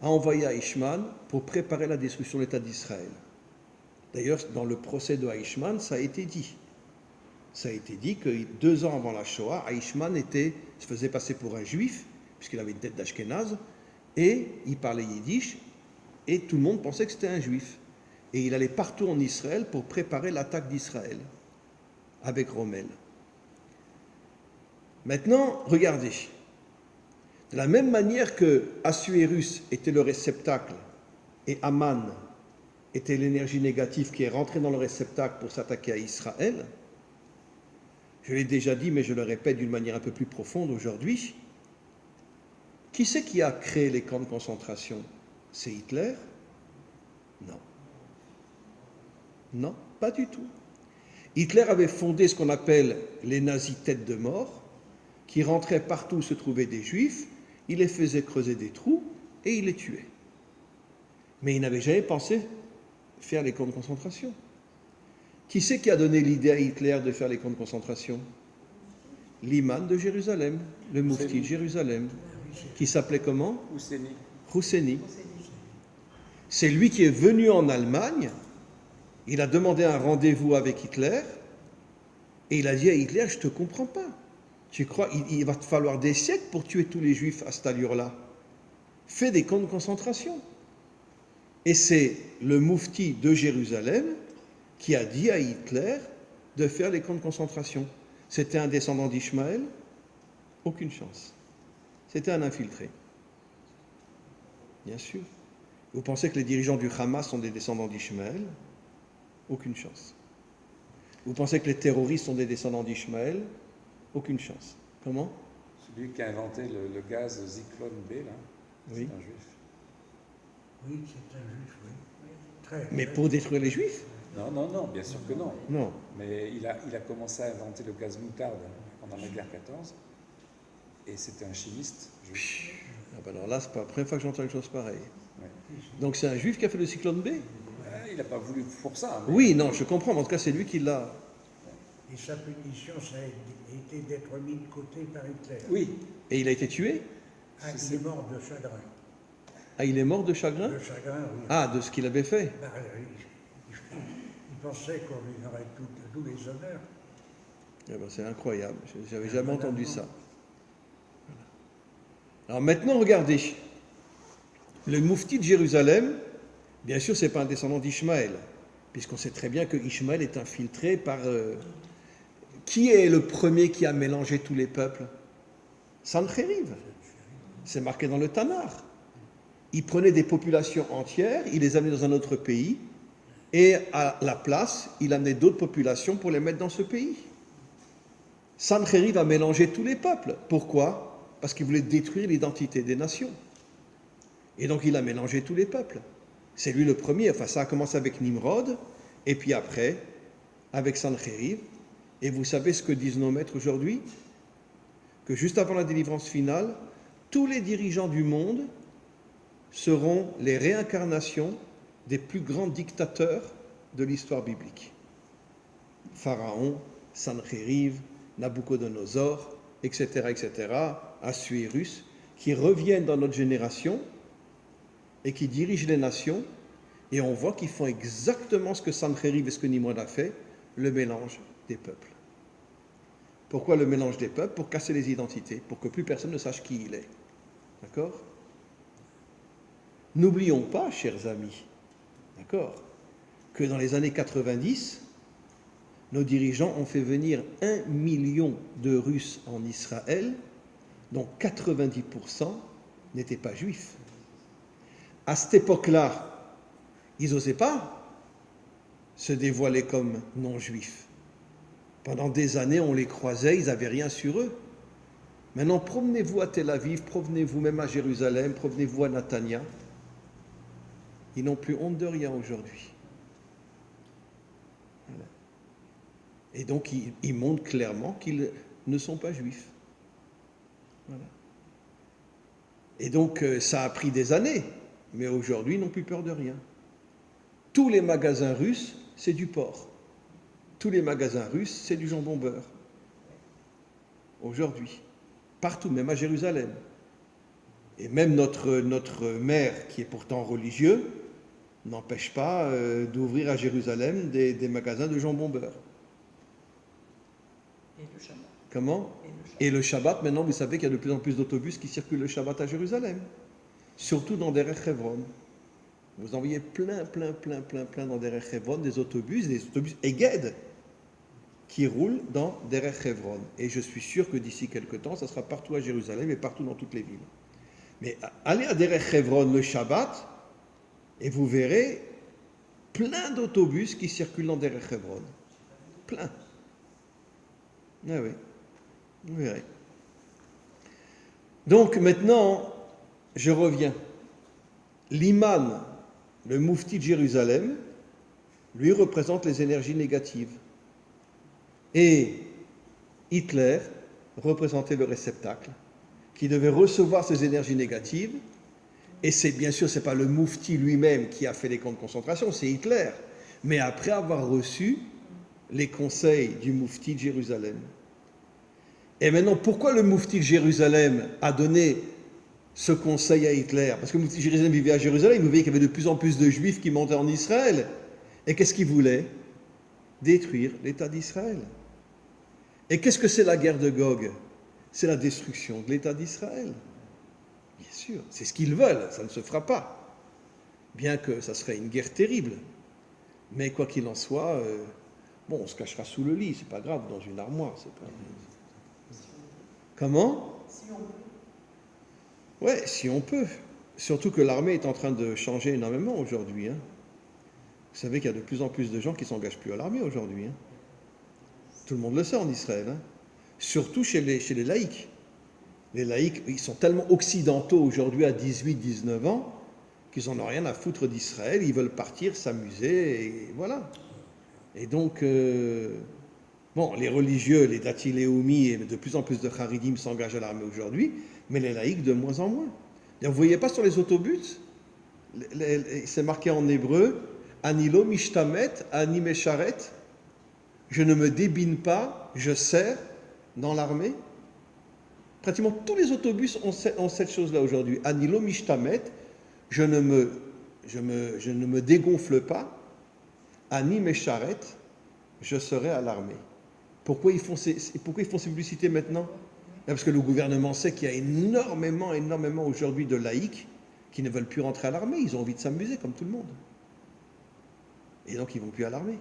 a envoyé Eichmann pour préparer la destruction de l'État d'Israël. D'ailleurs, dans le procès de Eichmann, ça a été dit. Ça a été dit que 2 ans avant la Shoah, Eichmann se faisait passer pour un juif, puisqu'il avait une tête d'Ashkénaze, et il parlait yiddish, et tout le monde pensait que c'était un juif. Et il allait partout en Israël pour préparer l'attaque d'Israël, avec Rommel. Maintenant, regardez. De la même manière que Assuérus était le réceptacle et Aman était l'énergie négative qui est rentrée dans le réceptacle pour s'attaquer à Israël, je l'ai déjà dit, mais je le répète d'une manière un peu plus profonde aujourd'hui, qui c'est qui a créé les camps de concentration? C'est Hitler? Non. Non, pas du tout. Hitler avait fondé ce qu'on appelle les nazis têtes de mort, qui rentraient partout où se trouvaient des juifs, il les faisait creuser des trous et il les tuait. Mais il n'avait jamais pensé faire les camps de concentration. Qui c'est qui a donné l'idée à Hitler de faire les camps de concentration? L'imam de Jérusalem, le moufti de Jérusalem, qui s'appelait comment? Husseini. C'est lui qui est venu en Allemagne, il a demandé un rendez-vous avec Hitler, et il a dit à Hitler, je ne te comprends pas. Tu crois il va te falloir des siècles pour tuer tous les juifs à cette allure-là? Fais des camps de concentration. Et c'est le moufti de Jérusalem qui a dit à Hitler de faire les camps de concentration. C'était un descendant d'Ishmaël? Aucune chance. C'était un infiltré. Bien sûr. Vous pensez que les dirigeants du Hamas sont des descendants d'Ishmaël? Aucune chance. Vous pensez que les terroristes sont des descendants d'Ishmaël? Aucune chance. Comment? Celui qui a inventé le gaz Zyklon B, là, oui. C'est un juif. Oui, c'est un juif, oui. Très, mais pour détruire les juifs? Non, bien sûr que non. Non. Mais il a commencé à inventer le gaz moutarde pendant la guerre 14, et c'était un chimiste juif. Ah ben alors là, c'est pas la première fois que j'entends une chose pareille. Ouais. Donc c'est un juif qui a fait le cyclone B? Il n'a pas voulu pour ça. Mais... Oui, non, je comprends, mais en tout cas, c'est lui qui l'a... Et sa punition, ça a été d'être mis de côté par Hitler. Oui. Et il a été tué? Ah, il est mort de chagrin. Ah, il est mort de chagrin? De chagrin, oui. Ah, de ce qu'il avait fait? Bah, il pensait qu'on lui aurait tous les honneurs. Eh ben, c'est incroyable, j'avais jamais entendu ça. Alors maintenant, regardez. Le moufti de Jérusalem, bien sûr, ce n'est pas un descendant d'Ishmaël, puisqu'on sait très bien que Ishmaël est infiltré par... Qui est le premier qui a mélangé tous les peuples? Sanchériv. C'est marqué dans le Tanakh. Il prenait des populations entières, il les amenait dans un autre pays, et à la place, il amenait d'autres populations pour les mettre dans ce pays. Sanchériv a mélangé tous les peuples. Pourquoi? Parce qu'il voulait détruire l'identité des nations. Et donc il a mélangé tous les peuples. C'est lui le premier. Enfin, ça a commencé avec Nimrod, et puis après, avec Sanchériv. Et vous savez ce que disent nos maîtres aujourd'hui? Que juste avant la délivrance finale, tous les dirigeants du monde seront les réincarnations des plus grands dictateurs de l'histoire biblique. Pharaon, Sanchériv, Nabucodonosor, etc., Assuérus, qui reviennent dans notre génération et qui dirigent les nations, et on voit qu'ils font exactement ce que Sanchériv et ce que Nimrod a fait, le mélange des peuples. Pourquoi le mélange des peuples? Pour casser les identités, pour que plus personne ne sache qui il est. D'accord? N'oublions pas, chers amis, d'accord, que dans les années 90, nos dirigeants ont fait venir 1 million de Russes en Israël, dont 90% n'étaient pas juifs. À cette époque-là, ils n'osaient pas se dévoiler comme non-juifs. Pendant des années, on les croisait, ils n'avaient rien sur eux. Maintenant, promenez-vous à Tel Aviv, promenez-vous même à Jérusalem, promenez-vous à Netanya. Ils n'ont plus honte de rien aujourd'hui. Voilà. Et donc, ils montrent clairement qu'ils ne sont pas juifs. Voilà. Et donc, ça a pris des années, mais aujourd'hui, ils n'ont plus peur de rien. Tous les magasins russes, c'est du porc. Tous les magasins russes, c'est du jambon beurre. Aujourd'hui. Partout, même à Jérusalem. Et même notre maire, qui est pourtant religieux, n'empêche pas d'ouvrir à Jérusalem des magasins de jambon beurre. Et le Shabbat. Comment? Et le Shabbat, maintenant, vous savez qu'il y a de plus en plus d'autobus qui circulent le Shabbat à Jérusalem. Surtout dans Derech Hebron. Vous envoyez plein dans Derech Hebron des autobus Eged, qui roulent dans Derech Hebron. Et je suis sûr que d'ici quelques temps, ça sera partout à Jérusalem et partout dans toutes les villes. Mais allez à Derech Hebron le Shabbat, et vous verrez plein d'autobus qui circulent dans Derech Hebron. Plein. Ah oui, vous verrez. Donc maintenant, je reviens. L'imam, le moufti de Jérusalem, lui représente les énergies négatives. Et Hitler représentait le réceptacle qui devait recevoir ces énergies négatives. Et c'est bien sûr, ce n'est pas le moufti lui-même qui a fait les camps de concentration, c'est Hitler. Mais après avoir reçu les conseils du moufti de Jérusalem. Et maintenant, pourquoi le moufti de Jérusalem a donné ce conseil à Hitler? Parce que le moufti de Jérusalem vivait à Jérusalem, il voyait qu'il y avait de plus en plus de juifs qui montaient en Israël. Et qu'est-ce qu'il voulait? Détruire l'État d'Israël. Et qu'est-ce que c'est la guerre de Gog? C'est la destruction de l'État d'Israël. Bien sûr, c'est ce qu'ils veulent, ça ne se fera pas. Bien que ça serait une guerre terrible. Mais quoi qu'il en soit, on se cachera sous le lit, c'est pas grave, dans une armoire, c'est pas... Comment? Si on peut. Ouais, si on peut. Surtout que l'armée est en train de changer énormément aujourd'hui. Hein. Vous savez qu'il y a de plus en plus de gens qui ne s'engagent plus à l'armée aujourd'hui. Hein. Tout le monde le sait en Israël. Hein. Surtout chez les laïcs. Les laïcs, ils sont tellement occidentaux aujourd'hui à 18-19 ans qu'ils n'en ont rien à foutre d'Israël. Ils veulent partir, s'amuser, et voilà. Et donc, les religieux, les Dati Leumi, et de plus en plus de Haridim s'engagent à l'armée aujourd'hui, mais les laïcs de moins en moins. Et vous ne voyez pas sur les autobus, c'est marqué en hébreu, Anilo mishtamet, ani mesharet, je ne me débine pas, je sers dans l'armée. Pratiquement tous les autobus ont cette chose-là aujourd'hui. Anilo mishtamet, je ne me dégonfle pas, ani mesharet, je serai à l'armée. Pourquoi ils font ces publicités maintenant? Parce que le gouvernement sait qu'il y a énormément aujourd'hui de laïcs qui ne veulent plus rentrer à l'armée. Ils ont envie de s'amuser comme tout le monde. Et donc ils ne vont plus à l'armée.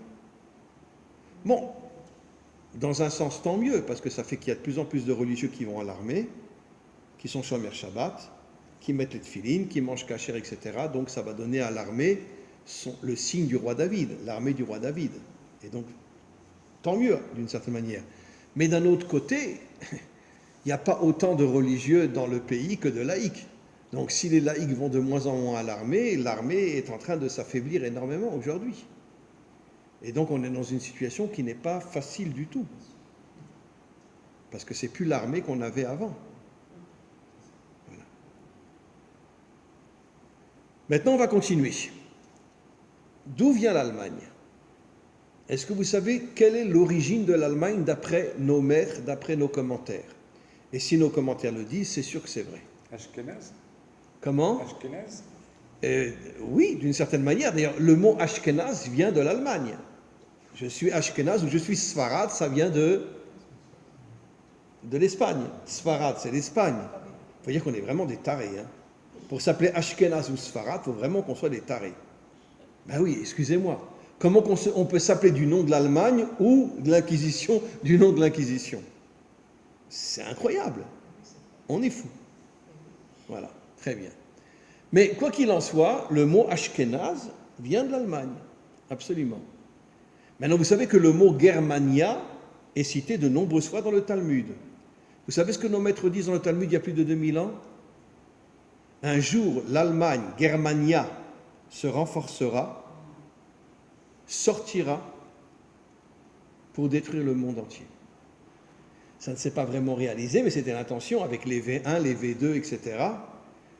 Bon, dans un sens tant mieux, parce que ça fait qu'il y a de plus en plus de religieux qui vont à l'armée, qui sont Shomer Shabbat, qui mettent les tefilines, qui mangent kasher, etc. Donc ça va donner à l'armée le signe du roi David, l'armée du roi David. Et donc, tant mieux, d'une certaine manière. Mais d'un autre côté, il n'y a pas autant de religieux dans le pays que de laïcs. Donc si les laïcs vont de moins en moins à l'armée est en train de s'affaiblir énormément aujourd'hui. Et donc on est dans une situation qui n'est pas facile du tout. Parce que c'est plus l'armée qu'on avait avant. Voilà. Maintenant on va continuer. D'où vient l'Allemagne? Est-ce que vous savez quelle est l'origine de l'Allemagne d'après nos maîtres, d'après nos commentaires? Et si nos commentaires le disent, c'est sûr que c'est vrai. Ashkenaz? Comment? Ashkenaz? Oui, d'une certaine manière. D'ailleurs, le mot Ashkenaz vient de l'Allemagne. Je suis Ashkenaz ou je suis Sfarad, ça vient de l'Espagne. Sfarad, c'est l'Espagne. Il faut dire qu'on est vraiment des tarés. Hein. Pour s'appeler Ashkenaz ou Sfarad, il faut vraiment qu'on soit des tarés. Ben oui, excusez-moi. Comment on peut s'appeler du nom de l'Allemagne ou de l'Inquisition, du nom de l'Inquisition? C'est incroyable. On est fou. Voilà, très bien. Mais quoi qu'il en soit, le mot Ashkenaz vient de l'Allemagne. Absolument. Maintenant, vous savez que le mot Germania est cité de nombreuses fois dans le Talmud. Vous savez ce que nos maîtres disent dans le Talmud il y a plus de 2000 ans? Un jour, l'Allemagne, Germania, se renforcera, sortira pour détruire le monde entier. Ça ne s'est pas vraiment réalisé, mais c'était l'intention avec les V1, les V2, etc.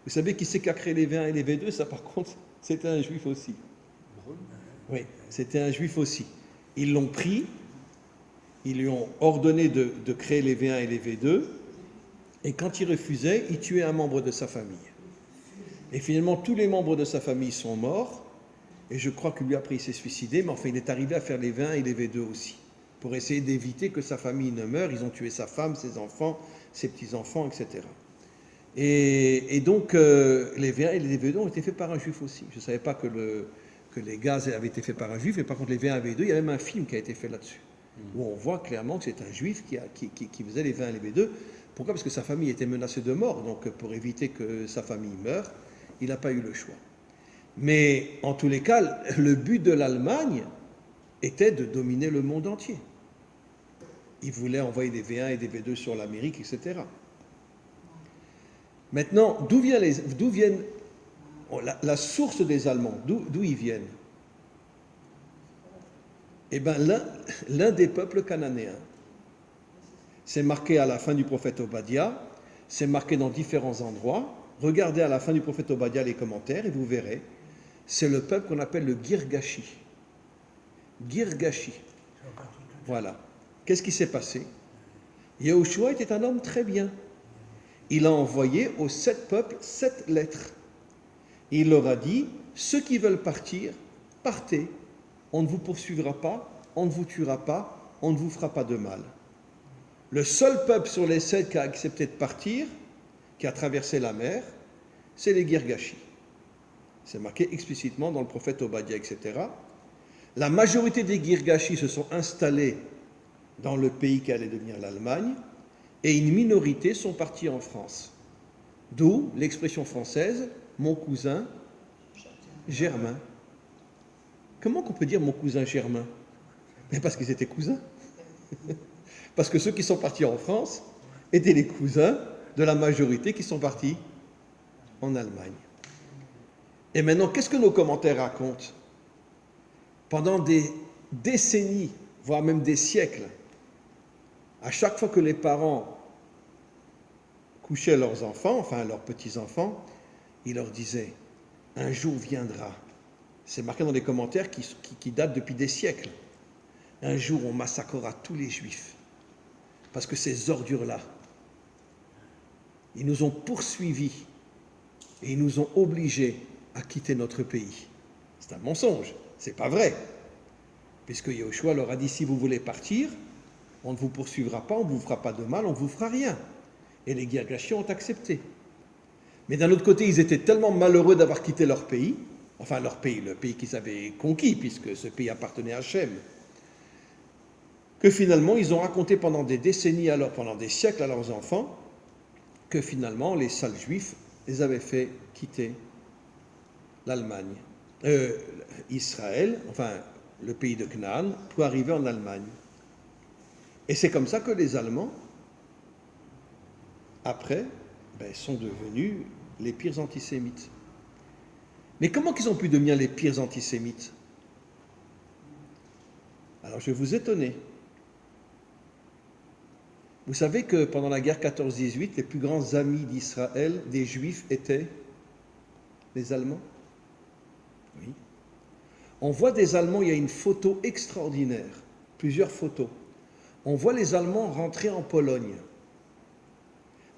Vous savez qui c'est qui a créé les V1 et les V2? Ça, par contre, c'était un juif aussi. Oui, c'était un juif aussi. Ils l'ont pris, ils lui ont ordonné de créer les V1 et les V2, et quand il refusait, il tuait un membre de sa famille. Et finalement, tous les membres de sa famille sont morts, et je crois que lui, après, il s'est suicidé, mais enfin, il est arrivé à faire les V1 et les V2 aussi, pour essayer d'éviter que sa famille ne meure. Ils ont tué sa femme, ses enfants, ses petits-enfants, etc. Et donc, les V1 et les V2 ont été faits par un juif aussi. Je ne savais pas que les gaz avaient été faits par un juif, et par contre, les V1 et V2, il y a même un film qui a été fait là-dessus, où on voit clairement que c'est un juif qui faisait les V1 et les V2. Pourquoi? Parce que sa famille était menacée de mort, donc pour éviter que sa famille meure, il n'a pas eu le choix. Mais en tous les cas, le but de l'Allemagne était de dominer le monde entier. Il voulait envoyer des V1 et des V2 sur l'Amérique, etc. Maintenant, d'où viennent la source des Allemands? D'où ils viennent? Eh bien, l'un des peuples cananéens. C'est marqué à la fin du prophète Obadiah, c'est marqué dans différents endroits. Regardez à la fin du prophète Obadiah les commentaires et vous verrez, c'est le peuple qu'on appelle le Girgashi. Girgashi. Voilà. Qu'est-ce qui s'est passé? Yahushua était un homme très bien. Il a envoyé aux 7 peuples 7 lettres. Il leur a dit, ceux qui veulent partir, partez. On ne vous poursuivra pas, on ne vous tuera pas, on ne vous fera pas de mal. Le seul peuple sur les 7 qui a accepté de partir, qui a traversé la mer, c'est les Girgashi. C'est marqué explicitement dans le prophète Obadiah, etc. La majorité des Girgashi se sont installés dans le pays qui allait devenir l'Allemagne, et une minorité sont partis en France. D'où l'expression française « mon cousin Germain ». Comment qu'on peut dire « mon cousin Germain » ? Mais parce qu'ils étaient cousins. Parce que ceux qui sont partis en France étaient les cousins de la majorité qui sont partis en Allemagne. Et maintenant, qu'est-ce que nos commentaires racontent? Pendant des décennies, voire même des siècles, à chaque fois que les parents couchaient leurs enfants, enfin leurs petits-enfants, ils leur disaient « un jour viendra ». C'est marqué dans les commentaires qui datent depuis des siècles. Un jour, on massacrera tous les Juifs. Parce que ces ordures-là, ils nous ont poursuivis et ils nous ont obligés à quitter notre pays. C'est un mensonge, c'est pas vrai. Puisque Yahushua leur a dit, si vous voulez partir, on ne vous poursuivra pas, on ne vous fera pas de mal, on ne vous fera rien. Et les Girgashi ont accepté. Mais d'un autre côté, ils étaient tellement malheureux d'avoir quitté leur pays, enfin leur pays, le pays qu'ils avaient conquis, puisque ce pays appartenait à Hachem, que finalement, ils ont raconté pendant des décennies, pendant des siècles à leurs enfants, que finalement, les sales juifs les avaient fait quitter l'Allemagne, Israël, enfin le pays de Canaan, pour arriver en Allemagne. Et c'est comme ça que les Allemands, après, sont devenus les pires antisémites. Mais comment qu'ils ont pu devenir les pires antisémites? Alors je vais vous étonner. Vous savez que pendant la guerre 14-18, les plus grands amis d'Israël, des Juifs, étaient les Allemands? Oui. On voit des Allemands, il y a une photo extraordinaire, plusieurs photos. On voit les Allemands rentrer en Pologne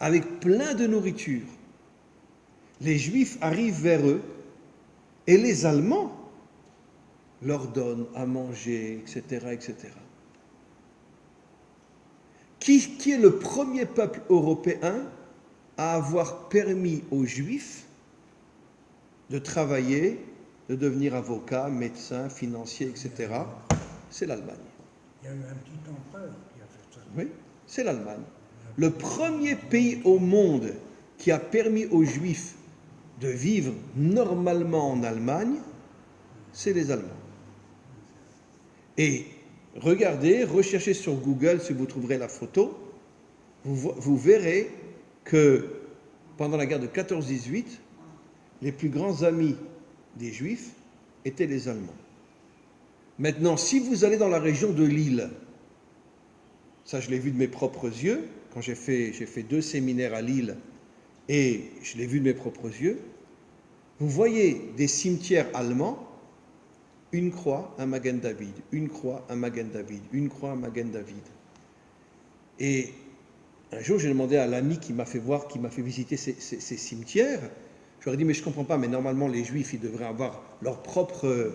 avec plein de nourriture. Les Juifs arrivent vers eux et les Allemands leur donnent à manger, etc., etc. Qui est le premier peuple européen à avoir permis aux Juifs de travailler, de devenir avocat, médecin, financier, etc. C'est l'Allemagne. Il y a eu un petit empereur qui a fait ça. Oui, c'est l'Allemagne. Le premier pays au monde qui a permis aux Juifs de vivre normalement en Allemagne, c'est les Allemands. Et regardez, recherchez sur Google si vous trouverez la photo, vous verrez que pendant la guerre de 14-18, les plus grands amis des Juifs étaient les Allemands. Maintenant, si vous allez dans la région de Lille, ça je l'ai vu de mes propres yeux, quand j'ai fait 2 séminaires à Lille, et je l'ai vu de mes propres yeux, vous voyez des cimetières allemands, une croix, un Magen David, une croix, un Magen David, une croix, un Magen David. Et un jour, j'ai demandé à l'ami qui m'a fait voir, qui m'a fait visiter ces cimetières, je leur ai dit, mais je ne comprends pas, mais normalement les Juifs, ils devraient avoir leur propre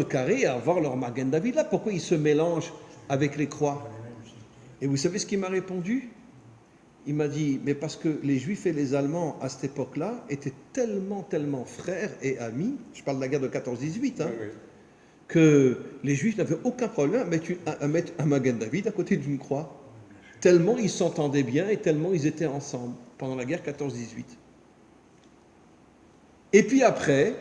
carré et avoir leur Magen David là. Pourquoi ils se mélangent avec les croix? Et vous savez ce qu'il m'a répondu? Il m'a dit, mais parce que les Juifs et les Allemands, à cette époque-là, étaient tellement frères et amis, je parle de la guerre de 14-18, hein, Oui, oui. que les Juifs n'avaient aucun problème à mettre un Magen David à côté d'une croix. Tellement ils s'entendaient bien et tellement ils étaient ensemble pendant la guerre 14-18. Et puis après,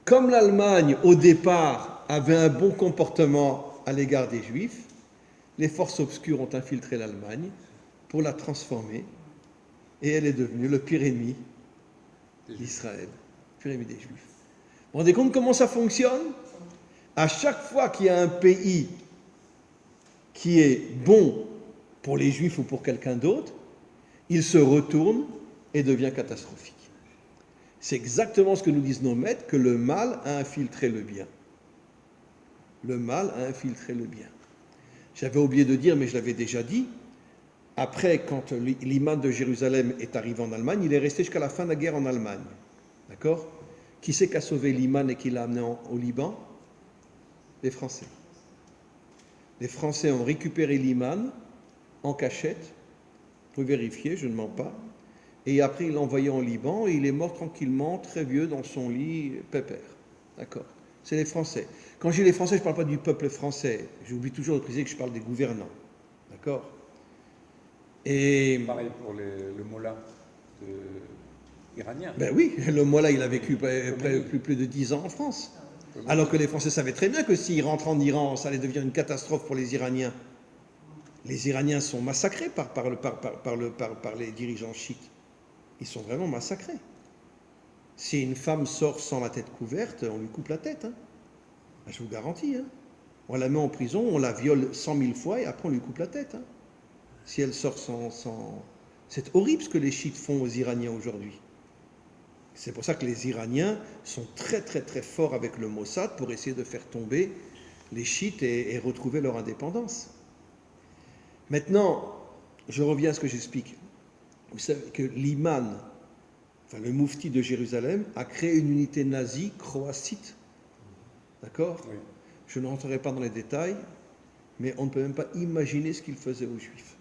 comme l'Allemagne, au départ, avait un bon comportement à l'égard des Juifs, les forces obscures ont infiltré l'Allemagne pour la transformer, et elle est devenue le pire ennemi d'Israël, le pire ennemi des Juifs. Vous vous rendez compte comment ça fonctionne? À chaque fois qu'il y a un pays qui est bon pour les Juifs ou pour quelqu'un d'autre, il se retourne et devient catastrophique. C'est exactement ce que nous disent nos maîtres, que le mal a infiltré le bien. Le mal a infiltré le bien. J'avais oublié de dire, mais je l'avais déjà dit, après, quand l'imam de Jérusalem est arrivé en Allemagne, il est resté jusqu'à la fin de la guerre en Allemagne. D'accord? Qui c'est qui a sauvé l'imam et qui l'a amené au Liban? Les Français. Les Français ont récupéré l'imam en cachette, vous pouvez vérifier, je ne mens pas, et après il l'a envoyé en Liban et il est mort tranquillement, très vieux, dans son lit, pépère. D'accord? C'est les Français. Quand je dis les Français, je ne parle pas du peuple français, j'oublie toujours de préciser que je parle des gouvernants. D'accord? Et Pareil pour le mollah iranien. ben oui, le mollah, il a vécu plus de 10 ans en France. Alors que les Français savaient très bien que s'ils rentrent en Iran, ça allait devenir une catastrophe pour les Iraniens. Les Iraniens sont massacrés par les dirigeants chiites. Ils sont vraiment massacrés. Si une femme sort sans la tête couverte, on lui coupe la tête. Hein. Ben, je vous garantis. Hein. On la met en prison, on la viole 100 000 fois et après on lui coupe la tête. Hein. Si elle sort sans... C'est horrible ce que les chiites font aux Iraniens aujourd'hui. C'est pour ça que les Iraniens sont très forts avec le Mossad pour essayer de faire tomber les chiites et retrouver leur indépendance. Maintenant, je reviens à ce que j'explique. Vous savez que l'imam, enfin le moufti de Jérusalem, a créé une unité nazie croatite. D'accord? Oui. Je ne rentrerai pas dans les détails, mais on ne peut même pas imaginer ce qu'il faisait aux Juifs.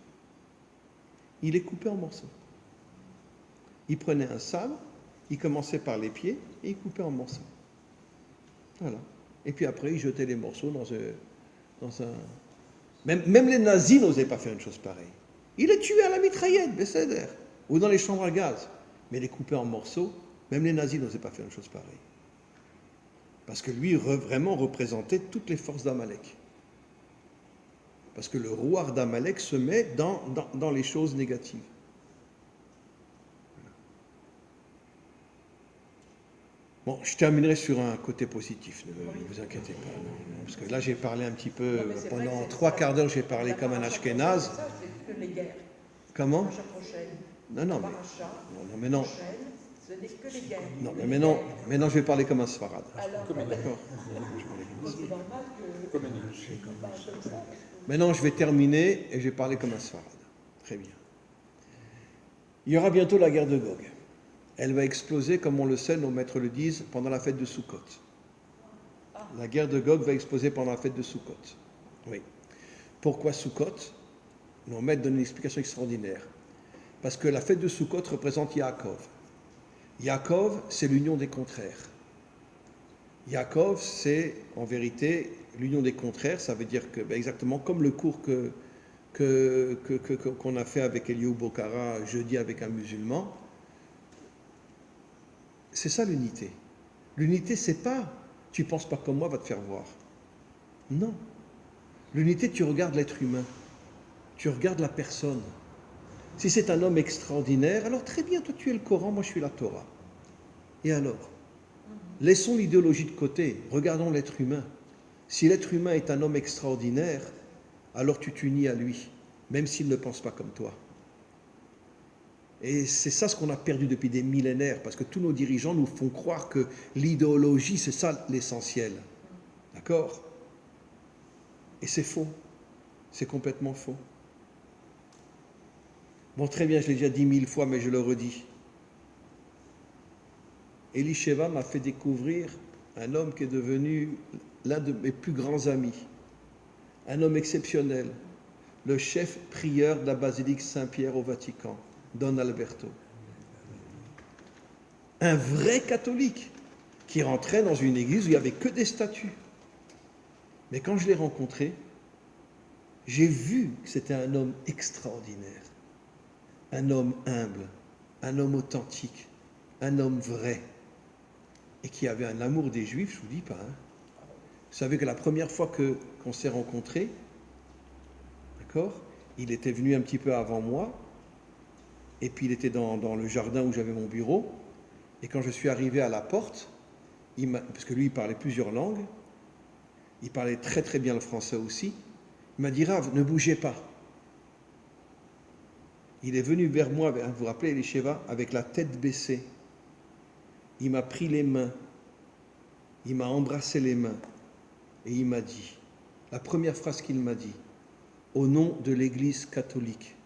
Il les coupait en morceaux. Il prenait un sabre, il commençait par les pieds et il coupait en morceaux. Voilà. Et puis après, il jetait les morceaux dans un... Même les nazis n'osaient pas faire une chose pareille. Il les tuait à la mitraillette, Besséder, ou dans les chambres à gaz. Mais les couper en morceaux, même les nazis n'osaient pas faire une chose pareille. Parce que lui, vraiment représentait toutes les forces d'Amalek. Parce que le roi d'Amalek se met dans les choses négatives. Bon, je terminerai sur un côté positif, ne vous inquiétez pas. Non, parce que là, j'ai parlé un petit peu, pendant 3 quarts d'heure, j'ai parlé comme un ashkénaze. C'est que les guerres. Comment? Paracha prochaine. Non, Paracha mais non. prochaine, Ce n'est que les guerres. Non, mais maintenant je vais parler comme un Sfarad. Alors, D'accord. c'est normal que Communique. tu parles comme ça. Maintenant je vais terminer et je vais parler comme un Sfarad. Très bien. Il y aura bientôt la guerre de Gog. Elle va exploser, comme on le sait, nos maîtres le disent, pendant la fête de Sukkot. La guerre de Gog va exploser pendant la fête de Sukkot. Oui. Pourquoi Sukkot? Nos maîtres donnent une explication extraordinaire. Parce que la fête de Sukkot représente Yaakov. Yaakov, c'est l'union des contraires. Yaakov, c'est en vérité l'union des contraires. Ça veut dire que, exactement comme le cours qu'on a fait avec Eliou Bokhara jeudi avec un musulman, c'est ça l'unité. L'unité, c'est pas tu penses pas comme moi, va te faire voir. Non. L'unité, tu regardes l'être humain. Tu regardes la personne. Si c'est un homme extraordinaire, alors très bien, toi tu es le Coran, moi je suis la Torah. Et alors? Laissons l'idéologie de côté, regardons l'être humain. Si l'être humain est un homme extraordinaire, alors tu t'unis à lui, même s'il ne pense pas comme toi. Et c'est ça ce qu'on a perdu depuis des millénaires, parce que tous nos dirigeants nous font croire que l'idéologie, c'est ça l'essentiel. D'accord? Et c'est faux. C'est complètement faux. Bon, très bien, je l'ai déjà dit 1000 fois, mais je le redis. Elisheva m'a fait découvrir un homme qui est devenu l'un de mes plus grands amis. Un homme exceptionnel. Le chef prieur de la basilique Saint-Pierre au Vatican, Don Alberto. Un vrai catholique qui rentrait dans une église où il n'y avait que des statues. Mais quand je l'ai rencontré, j'ai vu que c'était un homme extraordinaire. Un homme humble, un homme authentique, un homme vrai, et qui avait un amour des Juifs, je ne vous dis pas. Hein. Vous savez que la première fois qu'on s'est rencontrés, d'accord, il était venu un petit peu avant moi, et puis il était dans le jardin où j'avais mon bureau, et quand je suis arrivé à la porte, parce que lui il parlait plusieurs langues, il parlait très très bien le français aussi, il m'a dit « Rav, ne bougez pas ». Il est venu vers moi, vous vous rappelez Elisheva, avec la tête baissée. Il m'a pris les mains, il m'a embrassé les mains et il m'a dit, la première phrase qu'il m'a dit, au nom de l'Église catholique,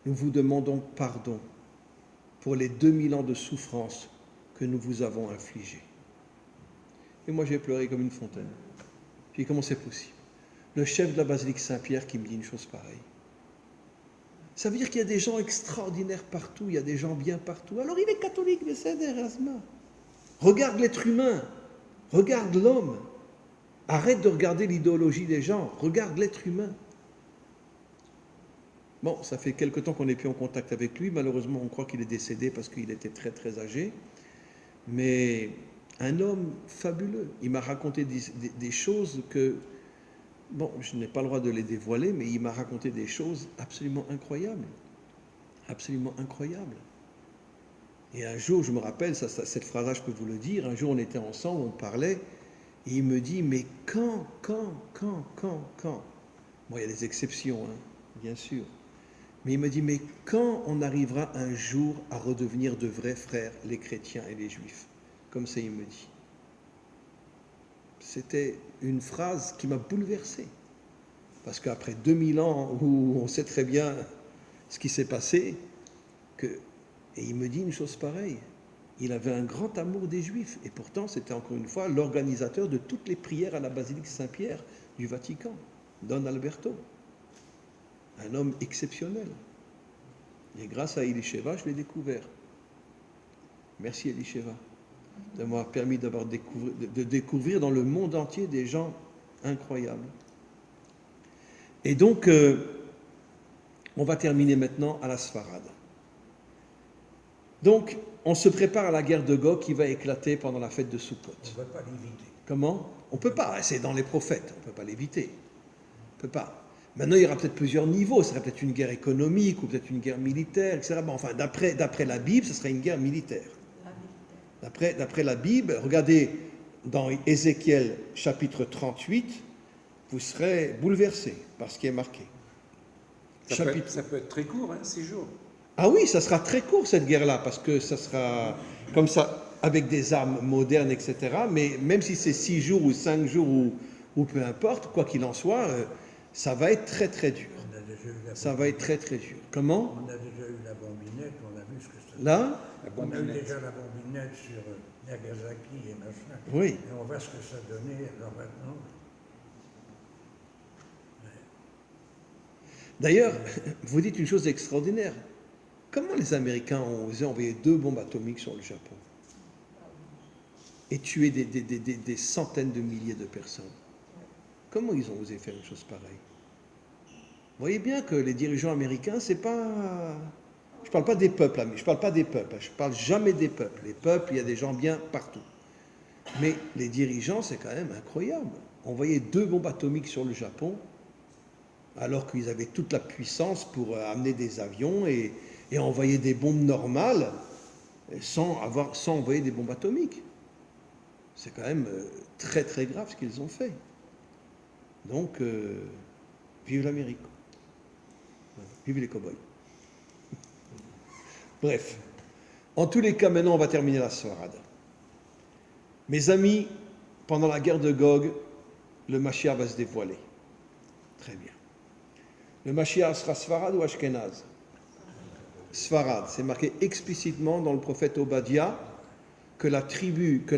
nous vous demandons pardon pour les 2000 ans de souffrance que nous vous avons infligés. Et moi j'ai pleuré comme une fontaine. Puis comment c'est possible? Le chef de la basilique Saint-Pierre qui me dit une chose pareille. Ça veut dire qu'il y a des gens extraordinaires partout, il y a des gens bien partout. Alors il est catholique, mais c'est Erasma. Regarde l'être humain, regarde l'homme. Arrête de regarder l'idéologie des gens, regarde l'être humain. Bon, ça fait quelque temps qu'on n'est plus en contact avec lui. Malheureusement, on croit qu'il est décédé parce qu'il était très très âgé. Mais un homme fabuleux. Il m'a raconté des choses que... Bon, je n'ai pas le droit de les dévoiler, mais il m'a raconté des choses absolument incroyables. Absolument incroyables. Et un jour, je me rappelle, cette phrase-là, je peux vous le dire, un jour on était ensemble, on parlait, et il me dit, mais quand Bon, il y a des exceptions, hein, bien sûr. Mais il me dit, mais quand on arrivera un jour à redevenir de vrais frères, les chrétiens et les juifs? Comme ça, il me dit. C'était une phrase qui m'a bouleversé. Parce qu'après 2000 ans où on sait très bien ce qui s'est passé, et il me dit une chose pareille. Il avait un grand amour des Juifs. Et pourtant, c'était encore une fois l'organisateur de toutes les prières à la basilique Saint-Pierre du Vatican, Don Alberto. Un homme exceptionnel. Et grâce à Elisheva, je l'ai découvert. Merci Elisheva de m'avoir permis de découvrir dans le monde entier des gens incroyables. Et donc, on va terminer maintenant à la Sfarad. Donc, on se prépare à la guerre de Gog qui va éclater pendant la fête de Sukkot. On ne peut pas l'éviter. Comment? On ne peut pas, c'est dans les prophètes, on ne peut pas l'éviter. On ne peut pas. Maintenant, il y aura peut-être plusieurs niveaux, ce serait peut-être une guerre économique ou peut-être une guerre militaire, etc. Bon, enfin, d'après la Bible, ce serait une guerre militaire. D'après la Bible, regardez dans Ézéchiel chapitre 38, vous serez bouleversés par ce qui est marqué. Ça peut être très court, hein, 6 jours. Ah oui, ça sera très court cette guerre-là, parce que ça sera comme ça, avec des armes modernes, etc. Mais même si c'est 6 jours ou 5 jours ou peu importe, quoi qu'il en soit, ça va être très très dur. On a déjà eu la Ça va être très très dur. Comment? On a déjà eu la bombinette, on a vu ce que ça Là? La On a eu bombinette. déjà la bombinette sur Nagasaki et machin. Oui. Et on voit ce que ça donnait. Alors maintenant, D'ailleurs, vous dites une chose extraordinaire. Comment les Américains ont osé envoyer 2 bombes atomiques sur le Japon et tuer des centaines de milliers de personnes? Comment ils ont osé faire une chose pareille? Vous voyez bien que les dirigeants américains, c'est pas... Je ne parle pas des peuples, je ne parle pas des peuples, je ne parle jamais des peuples. Les peuples, il y a des gens bien partout. Mais les dirigeants, c'est quand même incroyable. Envoyer 2 bombes atomiques sur le Japon, alors qu'ils avaient toute la puissance pour amener des avions et envoyer des bombes normales sans envoyer des bombes atomiques. C'est quand même très très grave ce qu'ils ont fait. Donc, vive l'Amérique. Vive les cow-boys. Bref. En tous les cas, maintenant, on va terminer la soirade. Mes amis, pendant la guerre de Gog, le Mashiach va se dévoiler. Très bien. Le Mashiach sera Sfarad ou Ashkenaz? Sfarad. C'est marqué explicitement dans le prophète Obadiah que la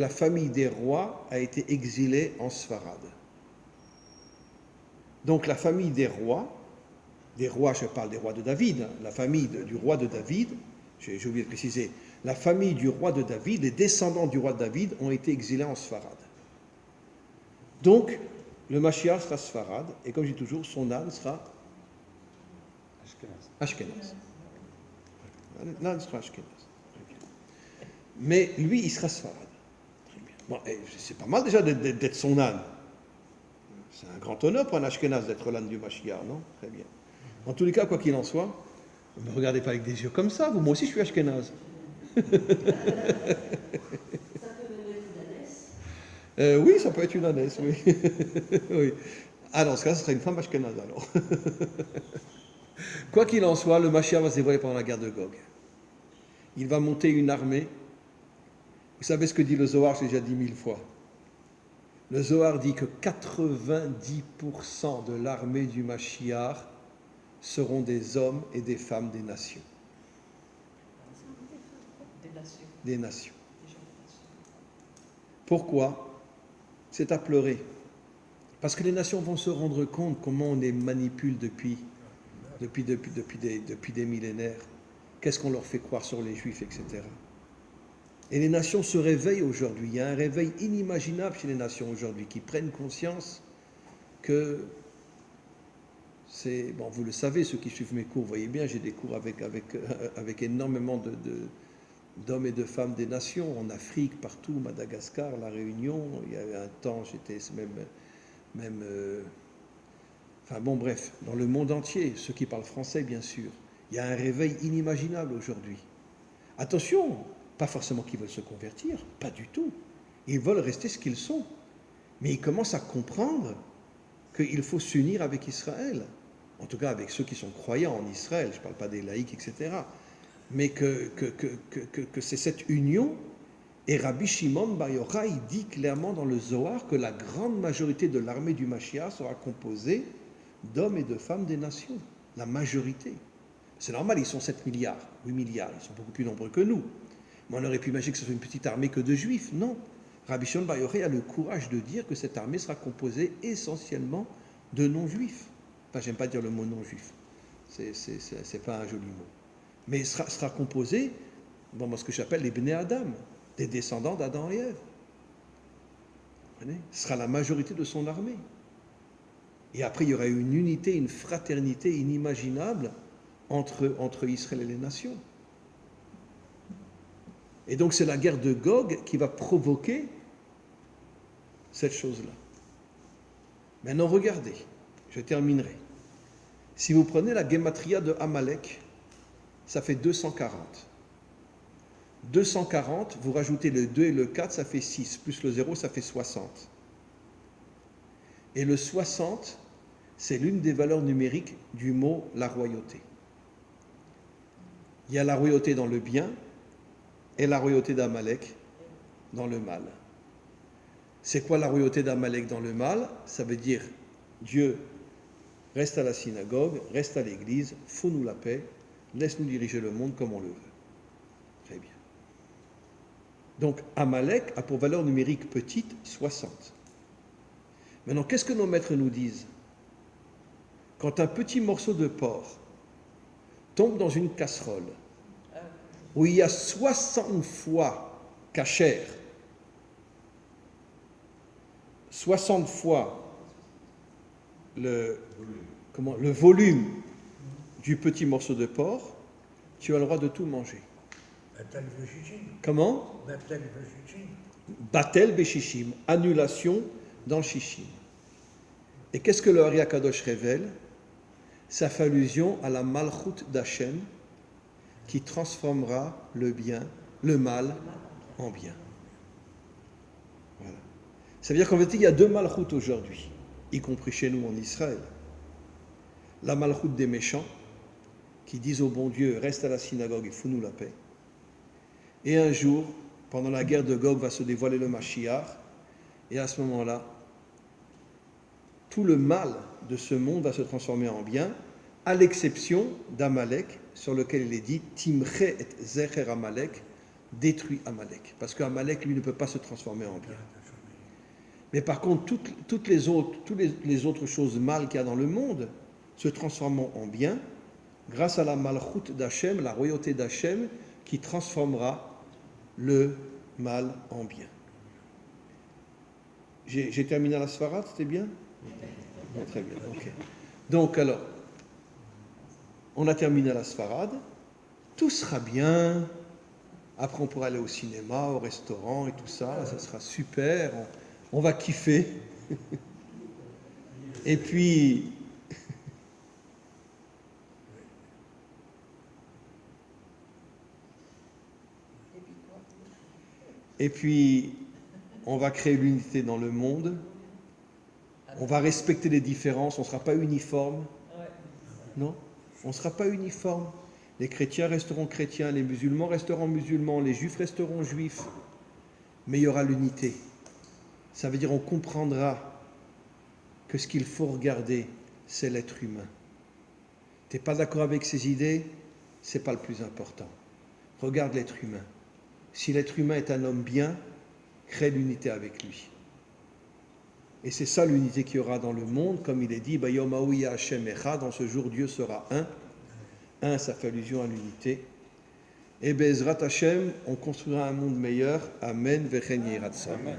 famille des rois a été exilée en Sfarad. Donc la famille des rois, je parle des rois de David, la famille du roi de David, j'ai oublié de préciser, la famille du roi de David, les descendants du roi de David ont été exilés en Sfarad. Donc, le Mashiach sera Sfarad, et comme je dis toujours, son âne sera Ashkenaz. L'âne sera Ashkenaz. Mais lui, il sera Sfarad. Très bien. Bon, c'est pas mal déjà d'être son âne. C'est un grand honneur pour un Ashkenaz d'être l'âne du Mashiach, non? Très bien. En tous les cas, quoi qu'il en soit, ne me regardez pas avec des yeux comme ça, vous, moi aussi je suis Ashkenaz. Oui, ça peut être une ânesse, oui. Oui. Ah, dans ce cas, ce serait une femme Ashkenaz alors. Quoi qu'il en soit, le Mashiach va se dévoiler pendant la guerre de Gog. Il va monter une armée. Vous savez ce que dit le Zohar, j'ai déjà dit 1000 fois. Le Zohar dit que 90% de l'armée du Mashiach seront des hommes et des femmes des nations. Des nations. Des nations. Des gens des nations. Pourquoi? C'est à pleurer. Parce que les nations vont se rendre compte comment on les manipule depuis des millénaires. Qu'est-ce qu'on leur fait croire sur les Juifs, etc. Et les nations se réveillent aujourd'hui. Il y a un réveil inimaginable chez les nations aujourd'hui qui prennent conscience que c'est... Bon, vous le savez, ceux qui suivent mes cours, vous voyez bien, j'ai des cours avec énormément d'hommes et de femmes des nations, en Afrique, partout, Madagascar, La Réunion. Il y a eu un temps, j'étais même enfin bon, bref, dans le monde entier, ceux qui parlent français, bien sûr. Il y a un réveil inimaginable aujourd'hui. Attention, pas forcément qu'ils veulent se convertir, pas du tout. Ils veulent rester ce qu'ils sont. Mais ils commencent à comprendre qu'il faut s'unir avec Israël. En tout cas, avec ceux qui sont croyants en Israël. Je ne parle pas des laïcs, etc. Mais que c'est cette union. Et Rabbi Shimon Bar Yochai dit clairement dans le Zohar que la grande majorité de l'armée du Mashiach sera composée d'hommes et de femmes des nations. La majorité. C'est normal, ils sont 7 milliards, 8 milliards, ils sont beaucoup plus nombreux que nous. Mais on aurait pu imaginer que ce soit une petite armée que de juifs. Non. Rabbi Shimon Bar Yochai a le courage de dire que cette armée sera composée essentiellement de non-juifs. Enfin, j'aime pas dire le mot non-juif. C'est pas un joli mot. Mais sera composée, bon, ce que j'appelle les Bnei Adam, des descendants d'Adam et Ève. Vous comprenez? Ce sera la majorité de son armée. Et après, il y aura une unité, une fraternité inimaginable entre Israël et les nations. Et donc, c'est la guerre de Gog qui va provoquer cette chose-là. Maintenant, regardez, je terminerai. Si vous prenez la Gematria de Amalek, ça fait 240. 240, vous rajoutez le 2 et le 4, ça fait 6, plus le 0, ça fait 60. Et le 60, c'est l'une des valeurs numériques du mot la royauté. Il y a la royauté dans le bien et la royauté d'Amalek dans le mal. C'est quoi la royauté d'Amalek dans le mal? Ça veut dire Dieu reste à la synagogue, reste à l'église, fous-nous la paix, laisse-nous diriger le monde comme on le veut. Très bien. Donc Amalek a pour valeur numérique petite 60. Maintenant, qu'est-ce que nos maîtres nous disent? Quand un petit morceau de porc tombe dans une casserole où il y a 60 fois cachère, 60 fois le volume du petit morceau de porc, tu as le droit de tout manger. Batal Veshishim. Comment? Batal Veshishim. Batel Beshishim, annulation dans le Shishim. Et qu'est-ce que le Ari Akadosh révèle? Ça fait allusion à la Malchut d'Hachem qui transformera le bien, le mal en bien. Voilà. Ça veut dire qu'en vérité, il y a deux Malchut aujourd'hui, y compris chez nous en Israël. La Malchut des méchants qui disent au bon Dieu, reste à la synagogue et fous-nous la paix. Et un jour, pendant la guerre de Gog, va se dévoiler le Mashiach, et à ce moment-là, tout le mal de ce monde va se transformer en bien, à l'exception d'Amalek, sur lequel il est dit Timche et Zecher Amalek, détruit Amalek. Parce qu'Amalek, lui, ne peut pas se transformer en bien. Mais par contre, toutes les autres choses mal qu'il y a dans le monde se transformeront en bien grâce à la Malchut d'Hachem, la royauté d'Hachem, qui transformera le mal en bien. J'ai terminé la Sfarad, c'était bien? Bon, très bien, ok. Donc alors, on a terminé la Sfarad, tout sera bien, après on pourra aller au cinéma, au restaurant et tout ça, ça sera super, on va kiffer. Et puis, on va créer l'unité dans le monde. On va respecter les différences. On ne sera pas uniforme. Non, on ne sera pas uniforme. Les chrétiens resteront chrétiens, les musulmans resteront musulmans, les juifs resteront juifs. Mais il y aura l'unité. Ça veut dire on comprendra que ce qu'il faut regarder, c'est l'être humain. Tu n'es pas d'accord avec ses idées, ce n'est pas le plus important. Regarde l'être humain. Si l'être humain est un homme bien, crée l'unité avec lui. Et c'est ça l'unité qu'il y aura dans le monde, comme il est dit, dans ce jour Dieu sera un. Un, ça fait allusion à l'unité. Et Bezrat Hashem, on construira un monde meilleur. Amen. Vechen Yehi Ratzon. Amen.